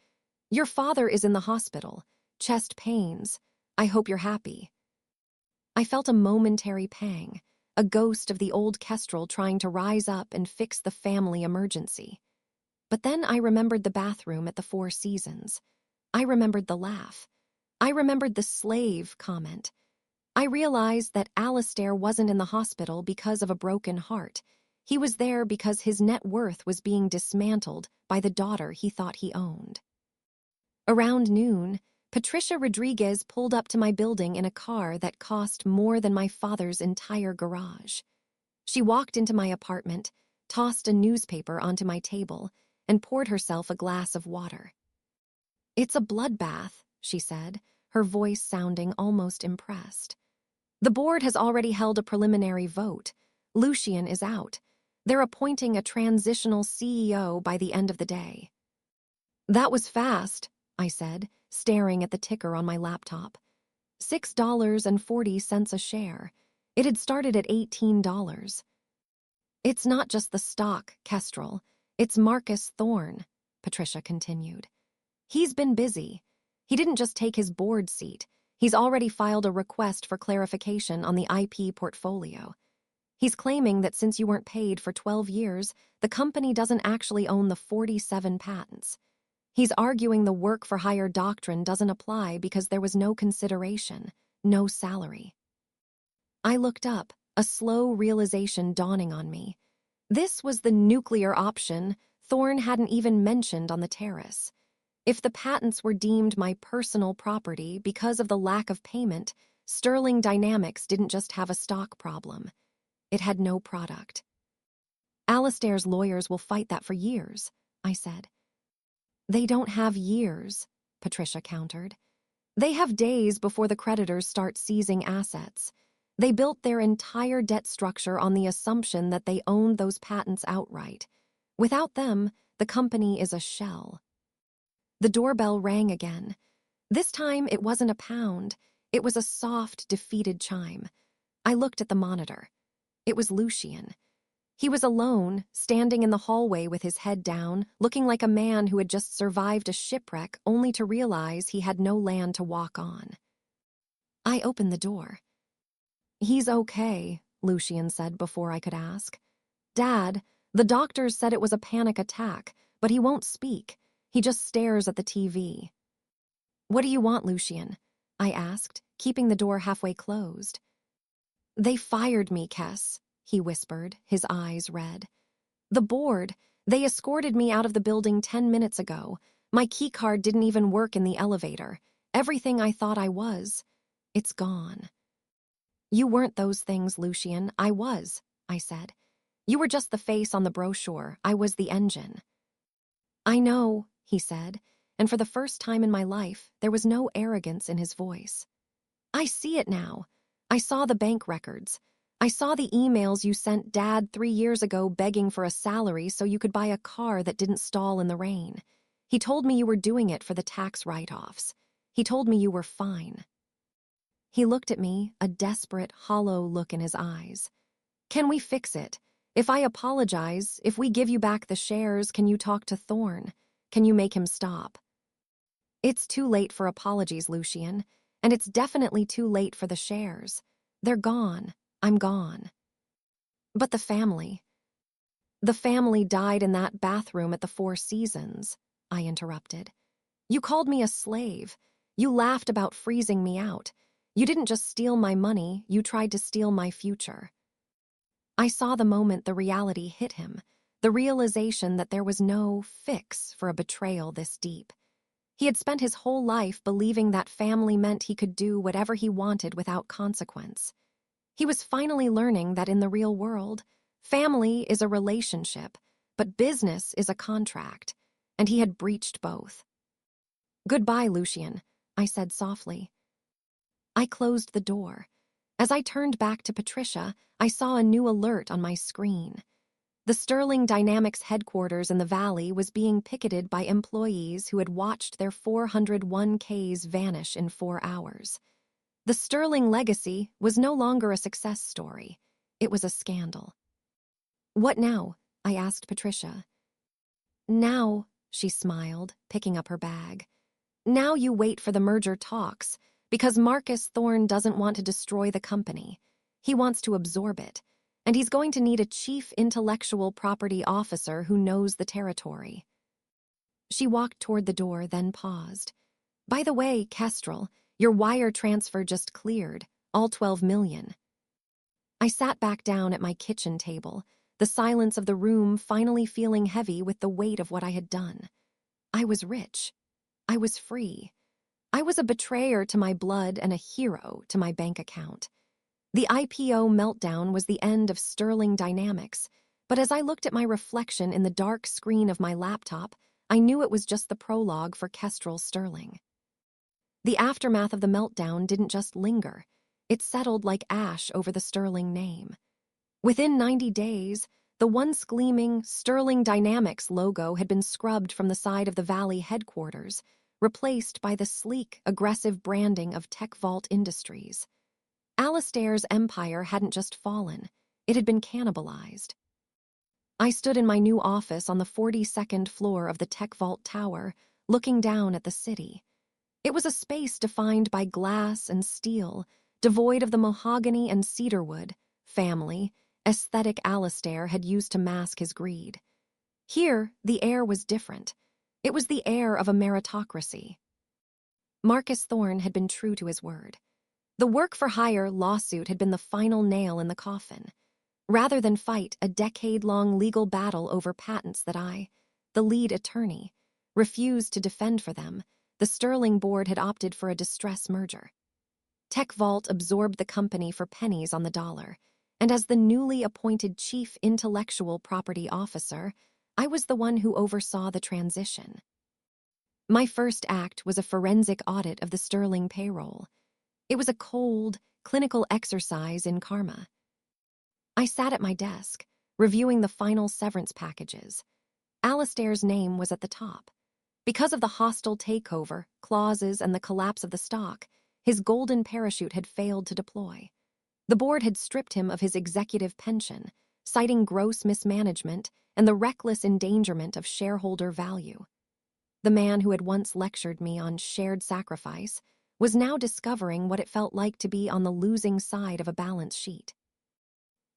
"Your father is in the hospital. Chest pains. I hope you're happy." I felt a momentary pang, a ghost of the old Kestrel trying to rise up and fix the family emergency. But then I remembered the bathroom at the Four Seasons. I remembered the laugh. I remembered the slave comment. I realized that Alastair wasn't in the hospital because of a broken heart. He was there because his net worth was being dismantled by the daughter he thought he owned. Around noon, Patricia Rodriguez pulled up to my building in a car that cost more than my father's entire garage. She walked into my apartment, tossed a newspaper onto my table, and poured herself a glass of water. "It's a bloodbath," she said, her voice sounding almost impressed. "The board has already held a preliminary vote. Lucian is out. They're appointing a transitional CEO by the end of the day." "That was fast," I said, staring at the ticker on my laptop. $6.40 a share. It had started at $18. "It's not just the stock, Kestrel. It's Marcus Thorne," Patricia continued. "He's been busy. He didn't just take his board seat. He's already filed a request for clarification on the IP portfolio. He's claiming that since you weren't paid for 12 years, the company doesn't actually own the 47 patents. He's arguing the work-for-hire doctrine doesn't apply because there was no consideration, no salary." I looked up, a slow realization dawning on me. This was the nuclear option Thorne hadn't even mentioned on the terrace. If the patents were deemed my personal property because of the lack of payment, Sterling Dynamics didn't just have a stock problem. It had no product. "Alastair's lawyers will fight that for years," I said. "They don't have years," Patricia countered. "They have days before the creditors start seizing assets. They built their entire debt structure on the assumption that they owned those patents outright. Without them, the company is a shell." The doorbell rang again. This time it wasn't a pound. It was a soft, defeated chime. I looked at the monitor. It was Lucian. He was alone, standing in the hallway with his head down, looking like a man who had just survived a shipwreck only to realize he had no land to walk on. I opened the door. "He's okay," Lucian said before I could ask. "Dad, the doctors said it was a panic attack, but he won't speak. He just stares at the TV." "What do you want, Lucian?" I asked, keeping the door halfway closed. "They fired me, Kes," he whispered, his eyes red. "The board, they escorted me out of the building 10 minutes ago. My keycard didn't even work in the elevator. Everything I thought I was, it's gone." "You weren't those things, Lucian. I was," I said. "You were just the face on the brochure. I was the engine." "I know," he said, and for the first time in my life, there was no arrogance in his voice. "I see it now. I saw the bank records. I saw the emails you sent Dad 3 years ago begging for a salary so you could buy a car that didn't stall in the rain. He told me you were doing it for the tax write-offs. He told me you were fine." He looked at me, a desperate, hollow look in his eyes. "Can we fix it? If I apologize, if we give you back the shares, can you talk to Thorne? Can you make him stop?" "It's too late for apologies, Lucian, and it's definitely too late for the shares. They're gone. I'm gone." "But the family." "The family died in that bathroom at the Four Seasons," I interrupted. You called me a slave. You laughed about freezing me out. You didn't just steal my money, you tried to steal my future. I saw the moment the reality hit him, the realization that there was no fix for a betrayal this deep. He had spent his whole life believing that family meant he could do whatever he wanted without consequence. He was finally learning that in the real world, family is a relationship, but business is a contract, and he had breached both. "Goodbye, Lucien," I said softly. I closed the door. As I turned back to Patricia, I saw a new alert on my screen. The Sterling Dynamics headquarters in the valley was being picketed by employees who had watched their 401ks vanish in 4 hours. The Sterling legacy was no longer a success story. It was a scandal. "What now?" I asked Patricia. "Now," she smiled, picking up her bag. "Now you wait for the merger talks, because Marcus Thorne doesn't want to destroy the company. He wants to absorb it, and he's going to need a chief intellectual property officer who knows the territory." She walked toward the door, then paused. "By the way, Kestrel, your wire transfer just cleared, all 12 million. I sat back down at my kitchen table, the silence of the room finally feeling heavy with the weight of what I had done. I was rich. I was free. I was a betrayer to my blood and a hero to my bank account. The IPO meltdown was the end of Sterling Dynamics, but as I looked at my reflection in the dark screen of my laptop, I knew it was just the prologue for Kestrel Sterling. The aftermath of the meltdown didn't just linger. It settled like ash over the Sterling name. Within 90 days, the once gleaming Sterling Dynamics logo had been scrubbed from the side of the Valley headquarters, replaced by the sleek, aggressive branding of Tech Vault Industries. Alastair's empire hadn't just fallen, it had been cannibalized. I stood in my new office on the 42nd floor of the Tech Vault Tower, looking down at the city. It was a space defined by glass and steel, devoid of the mahogany and cedarwood, family, aesthetic Alastair had used to mask his greed. Here, the air was different. It was the air of a meritocracy. Marcus Thorne had been true to his word. The work-for-hire lawsuit had been the final nail in the coffin. Rather than fight a decade-long legal battle over patents that I, the lead attorney, refused to defend for them, the Sterling board had opted for a distress merger. Tech Vault absorbed the company for pennies on the dollar, and as the newly appointed Chief Intellectual Property Officer, I was the one who oversaw the transition. My first act was a forensic audit of the Sterling payroll. It was a cold, clinical exercise in karma. I sat at my desk, reviewing the final severance packages. Alastair's name was at the top. Because of the hostile takeover, clauses, and the collapse of the stock, his golden parachute had failed to deploy. The board had stripped him of his executive pension, citing gross mismanagement and the reckless endangerment of shareholder value. The man who had once lectured me on shared sacrifice was now discovering what it felt like to be on the losing side of a balance sheet.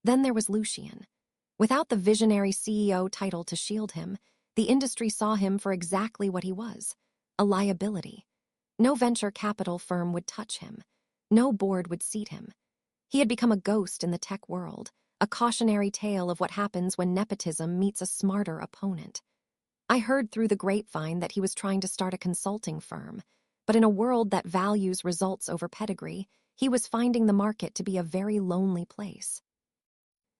Then there was Lucien. Without the visionary CEO title to shield him, the industry saw him for exactly what he was, a liability. No venture capital firm would touch him. No board would seat him. He had become a ghost in the tech world, a cautionary tale of what happens when nepotism meets a smarter opponent. I heard through the grapevine that he was trying to start a consulting firm, but in a world that values results over pedigree, he was finding the market to be a very lonely place.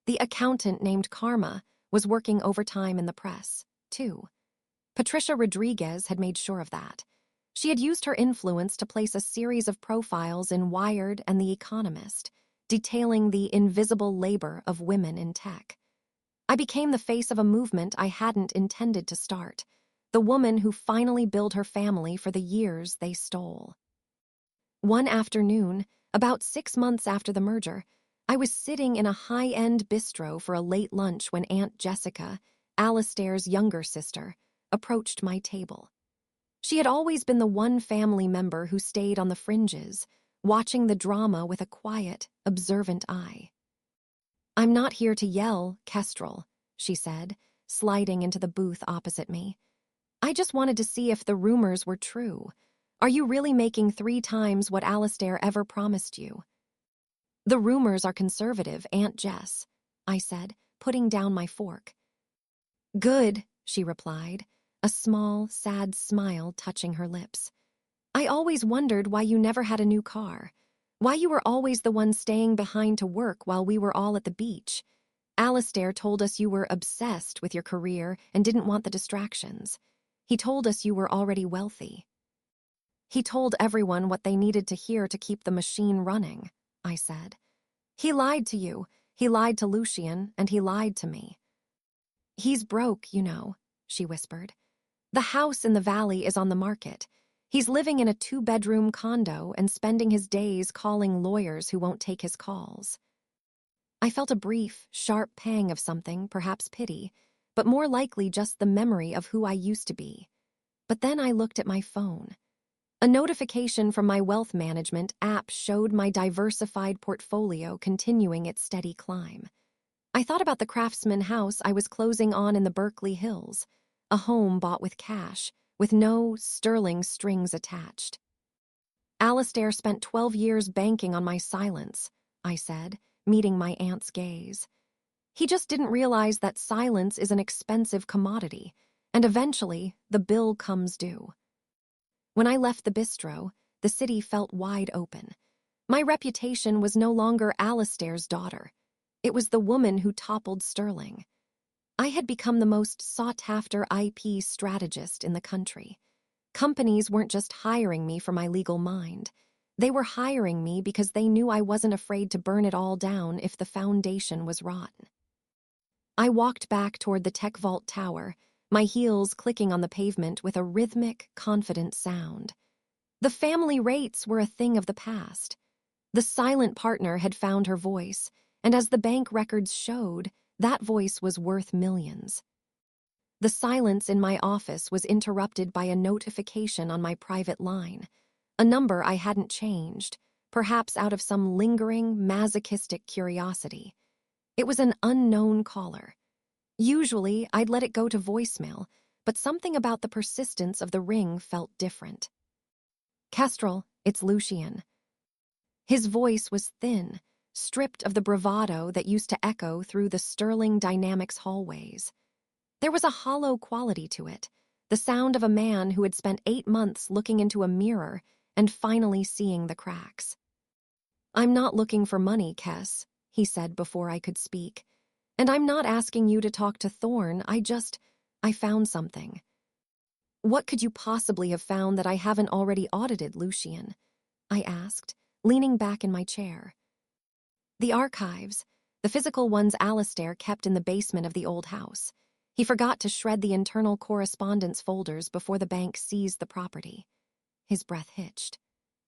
The accountant named Karma was working overtime in the press, too. Patricia Rodriguez had made sure of that. She had used her influence to place a series of profiles in Wired and The Economist, detailing the invisible labor of women in tech. I became the face of a movement I hadn't intended to start, the woman who finally built her family for the years they stole. One afternoon, about 6 months after the merger, I was sitting in a high-end bistro for a late lunch when Aunt Jessica, Alastair's younger sister, approached my table. She had always been the one family member who stayed on the fringes, watching the drama with a quiet, observant eye. "I'm not here to yell, Kestrel," she said, sliding into the booth opposite me. I just wanted to see if the rumors were true. Are you really making 3 times what Alistair ever promised you? The rumors are conservative, Aunt Jess, I said, putting down my fork. Good, she replied, a small, sad smile touching her lips. I always wondered why you never had a new car. Why you were always the one staying behind to work while we were all at the beach. Alistair told us you were obsessed with your career and didn't want the distractions. He told us you were already wealthy. He told everyone what they needed to hear to keep the machine running, I said. He lied to you, he lied to Lucian, and he lied to me. He's broke, you know, she whispered. The house in the valley is on the market. He's living in a 2-bedroom condo and spending his days calling lawyers who won't take his calls. I felt a brief, sharp pang of something, perhaps pity, but more likely just the memory of who I used to be. But then I looked at my phone. A notification from my wealth management app showed my diversified portfolio continuing its steady climb. I thought about the craftsman house I was closing on in the Berkeley Hills, a home bought with cash, with no sterling strings attached. Alistair spent 12 years banking on my silence, I said, meeting my aunt's gaze. He just didn't realize that silence is an expensive commodity, and eventually the bill comes due. When I left the bistro, the city felt wide open. My reputation was no longer Alistair's daughter. It was the woman who toppled Sterling. I had become the most sought-after IP strategist in the country. Companies weren't just hiring me for my legal mind. They were hiring me because they knew I wasn't afraid to burn it all down if the foundation was rotten. I walked back toward the Tech Vault Tower, my heels clicking on the pavement with a rhythmic, confident sound. The family rates were a thing of the past. The silent partner had found her voice, and as the bank records showed, that voice was worth millions. The silence in my office was interrupted by a notification on my private line, a number I hadn't changed, perhaps out of some lingering, masochistic curiosity. It was an unknown caller. Usually, I'd let it go to voicemail, but something about the persistence of the ring felt different. Kestrel, it's Lucian. His voice was thin, stripped of the bravado that used to echo through the Sterling Dynamics hallways. There was a hollow quality to it, the sound of a man who had spent 8 months looking into a mirror and finally seeing the cracks. I'm not looking for money, Kess, he said before I could speak. And I'm not asking you to talk to Thorne, I found something. What could you possibly have found that I haven't already audited, Lucian? I asked, leaning back in my chair. The archives, the physical ones Alistair kept in the basement of the old house. He forgot to shred the internal correspondence folders before the bank seized the property. His breath hitched.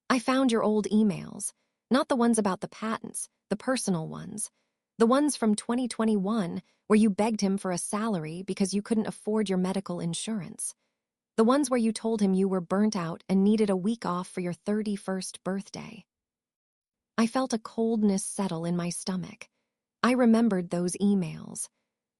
I found your old emails, not the ones about the patents, the personal ones. The ones from 2021 where you begged him for a salary because you couldn't afford your medical insurance. The ones where you told him you were burnt out and needed a week off for your 31st birthday. I felt a coldness settle in my stomach. I remembered those emails.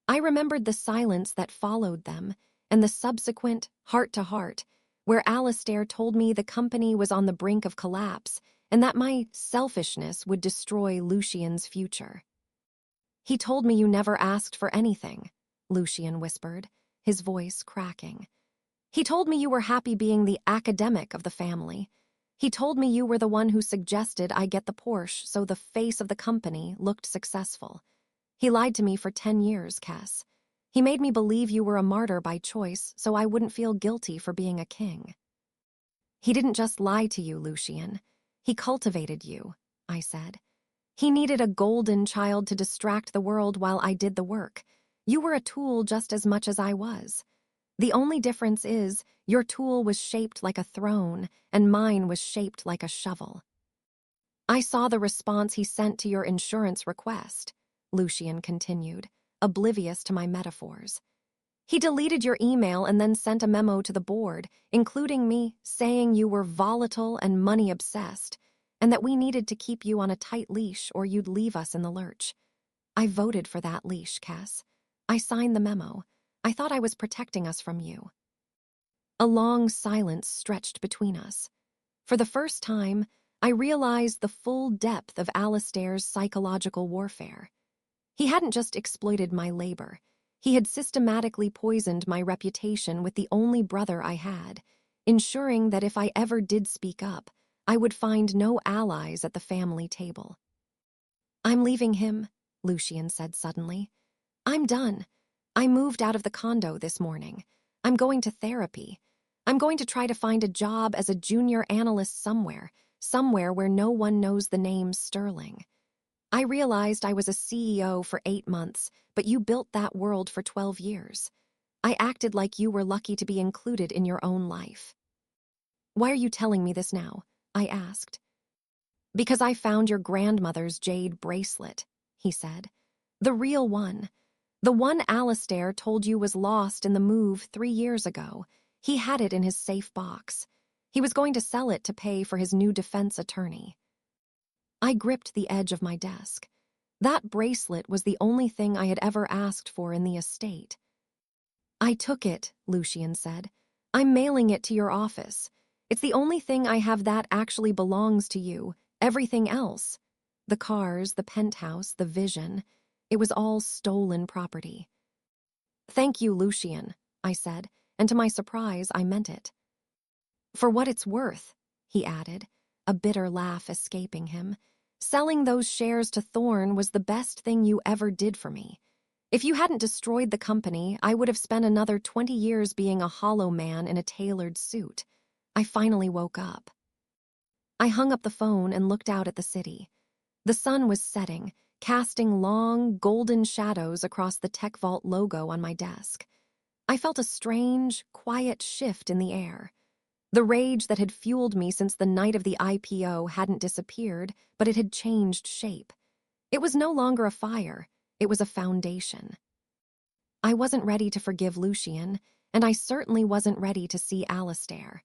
I remembered the silence that followed them and the subsequent heart-to-heart where Alistair told me the company was on the brink of collapse and that my selfishness would destroy Lucian's future. He told me you never asked for anything, Lucian whispered, his voice cracking. He told me you were happy being the academic of the family. He told me you were the one who suggested I get the Porsche so the face of the company looked successful. He lied to me for 10 years, Kess. He made me believe you were a martyr by choice so I wouldn't feel guilty for being a king. He didn't just lie to you, Lucian. He cultivated you, I said. He needed a golden child to distract the world while I did the work. You were a tool just as much as I was. The only difference is your tool was shaped like a throne and mine was shaped like a shovel. I saw the response he sent to your insurance request, Lucian continued, oblivious to my metaphors. He deleted your email and then sent a memo to the board, including me, saying you were volatile and money-obsessed, and that we needed to keep you on a tight leash or you'd leave us in the lurch. I voted for that leash, Kess. I signed the memo. I thought I was protecting us from you. A long silence stretched between us. For the first time, I realized the full depth of Alistair's psychological warfare. He hadn't just exploited my labor. He had systematically poisoned my reputation with the only brother I had, ensuring that if I ever did speak up, I would find no allies at the family table. "I'm leaving him," Lucian said suddenly. "I'm done. I moved out of the condo this morning. I'm going to therapy. I'm going to try to find a job as a junior analyst somewhere where no one knows the name Sterling. I realized I was a CEO for 8 months, but you built that world for 12 years. I acted like you were lucky to be included in your own life." "Why are you telling me this now?" I asked. "Because I found your grandmother's jade bracelet," he said. "The real one. The one Alistair told you was lost in the move 3 years ago. He had it in his safe box. He was going to sell it to pay for his new defense attorney." I gripped the edge of my desk. That bracelet was the only thing I had ever asked for in the estate. "I took it," Lucian said. "I'm mailing it to your office. It's the only thing I have that actually belongs to you. Everything else. The cars, the penthouse, the vision. It was all stolen property." "Thank you, Lucian," I said, and to my surprise, I meant it. "For what it's worth," he added, a bitter laugh escaping him. "Selling those shares to Thorne was the best thing you ever did for me. If you hadn't destroyed the company, I would have spent another 20 years being a hollow man in a tailored suit." I finally woke up. I hung up the phone and looked out at the city. The sun was setting, casting long, golden shadows across the Tech Vault logo on my desk. I felt a strange, quiet shift in the air. The rage that had fueled me since the night of the IPO hadn't disappeared, but it had changed shape. It was no longer a fire, it was a foundation. I wasn't ready to forgive Lucian, and I certainly wasn't ready to see Alistair.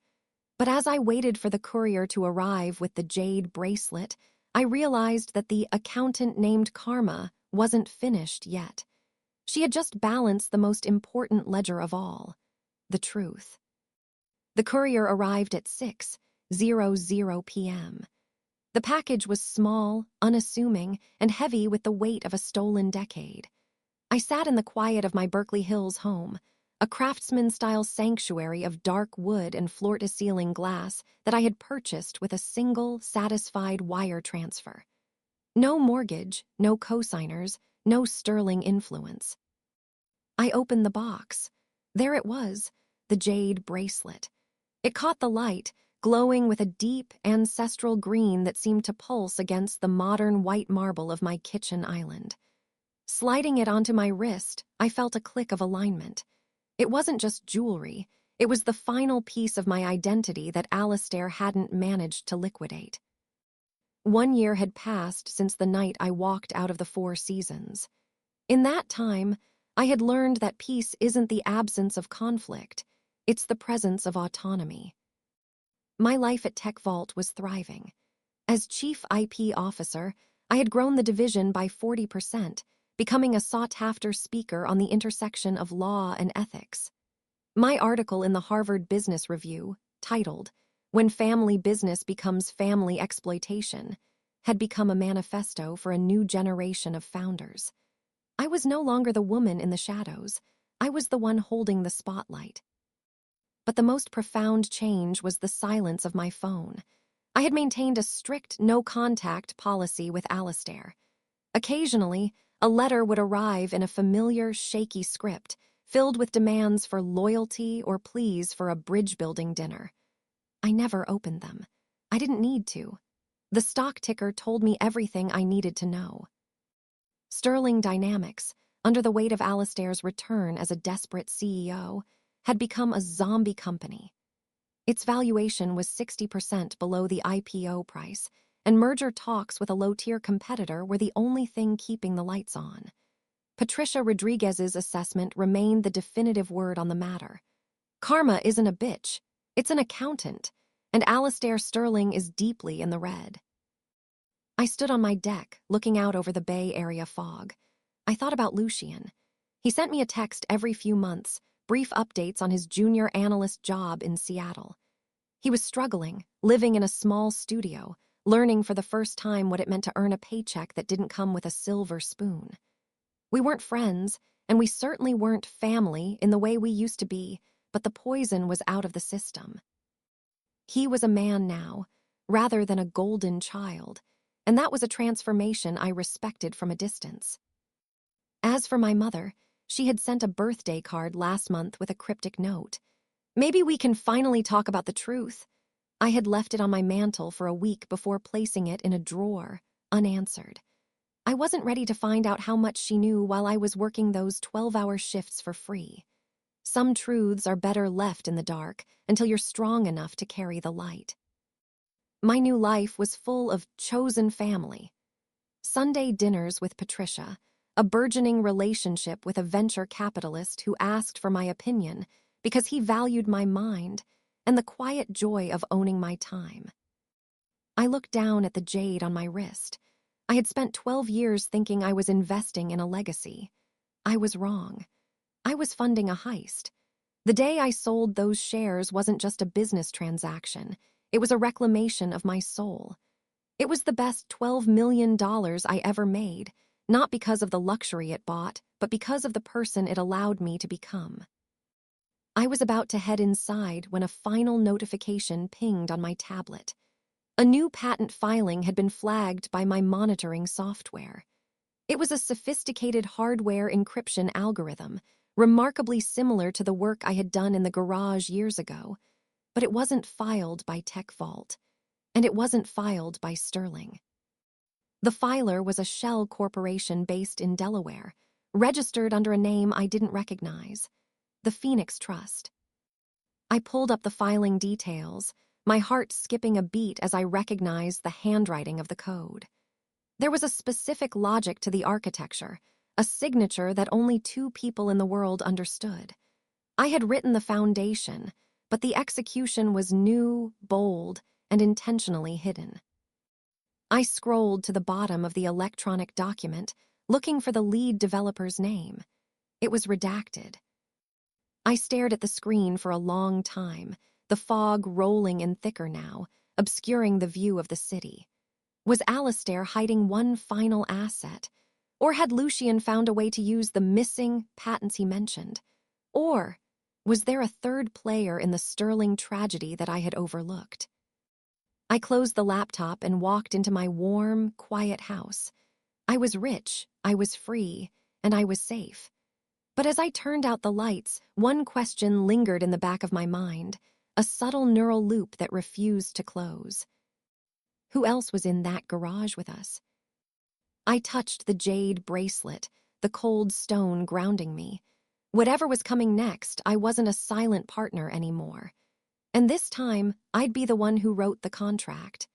But as I waited for the courier to arrive with the jade bracelet, I realized that the accountant named Karma wasn't finished yet. She had just balanced the most important ledger of all, the truth. The courier arrived at 6:00 p.m. The package was small, unassuming, and heavy with the weight of a stolen decade. I sat in the quiet of my Berkeley Hills home, a craftsman-style sanctuary of dark wood and floor-to-ceiling glass that I had purchased with a single, satisfied wire transfer. No mortgage, no co-signers, no Sterling influence. I opened the box. There it was, the jade bracelet. It caught the light, glowing with a deep, ancestral green that seemed to pulse against the modern white marble of my kitchen island. Sliding it onto my wrist, I felt a click of alignment. It wasn't just jewelry, it was the final piece of my identity that Alistair hadn't managed to liquidate. 1 year had passed since the night I walked out of the Four Seasons. In that time, I had learned that peace isn't the absence of conflict, it's the presence of autonomy. My life at Tech Vault was thriving. As chief IP officer, I had grown the division by 40%, becoming a sought-after speaker on the intersection of law and ethics. My article in the Harvard Business Review, titled "When Family Business Becomes Family Exploitation," had become a manifesto for a new generation of founders. I was no longer the woman in the shadows. I was the one holding the spotlight. But the most profound change was the silence of my phone. I had maintained a strict no-contact policy with Alistair. Occasionally, a letter would arrive in a familiar, shaky script, filled with demands for loyalty or pleas for a bridge-building dinner. I never opened them. I didn't need to. The stock ticker told me everything I needed to know. Sterling Dynamics, under the weight of Alistair's return as a desperate CEO, had become a zombie company. Its valuation was 60% below the IPO price, and merger talks with a low-tier competitor were the only thing keeping the lights on. Patricia Rodriguez's assessment remained the definitive word on the matter. Karma isn't a bitch, it's an accountant, and Alistair Sterling is deeply in the red. I stood on my deck, looking out over the Bay Area fog. I thought about Lucian. He sent me a text every few months, brief updates on his junior analyst job in Seattle. He was struggling, living in a small studio, learning for the first time what it meant to earn a paycheck that didn't come with a silver spoon. We weren't friends, and we certainly weren't family in the way we used to be, but the poison was out of the system. He was a man now, rather than a golden child, and that was a transformation I respected from a distance. As for my mother, she had sent a birthday card last month with a cryptic note. "Maybe we can finally talk about the truth." I had left it on my mantle for a week before placing it in a drawer, unanswered. I wasn't ready to find out how much she knew while I was working those 12-hour shifts for free. Some truths are better left in the dark until you're strong enough to carry the light. My new life was full of chosen family. Sunday dinners with Patricia, a burgeoning relationship with a venture capitalist who asked for my opinion because he valued my mind, and the quiet joy of owning my time. I looked down at the jade on my wrist. I had spent 12 years thinking I was investing in a legacy. I was wrong. I was funding a heist. The day I sold those shares wasn't just a business transaction. It was a reclamation of my soul. It was the best $12 million I ever made, not because of the luxury it bought, but because of the person it allowed me to become. I was about to head inside when a final notification pinged on my tablet. A new patent filing had been flagged by my monitoring software. It was a sophisticated hardware encryption algorithm, remarkably similar to the work I had done in the garage years ago, but it wasn't filed by Tech Vault, and it wasn't filed by Sterling. The filer was a shell corporation based in Delaware, registered under a name I didn't recognize, the Phoenix Trust. I pulled up the filing details, my heart skipping a beat as I recognized the handwriting of the code. There was a specific logic to the architecture, a signature that only 2 people in the world understood. I had written the foundation, but the execution was new, bold, and intentionally hidden. I scrolled to the bottom of the electronic document, looking for the lead developer's name. It was redacted. I stared at the screen for a long time, the fog rolling in thicker now, obscuring the view of the city. Was Alistair hiding one final asset? Or had Lucian found a way to use the missing patents he mentioned? Or was there a third player in the Sterling tragedy that I had overlooked? I closed the laptop and walked into my warm, quiet house. I was rich, I was free, and I was safe. But as I turned out the lights, one question lingered in the back of my mind, a subtle neural loop that refused to close. Who else was in that garage with us? I touched the jade bracelet, the cold stone grounding me. Whatever was coming next, I wasn't a silent partner anymore. And this time, I'd be the one who wrote the contract.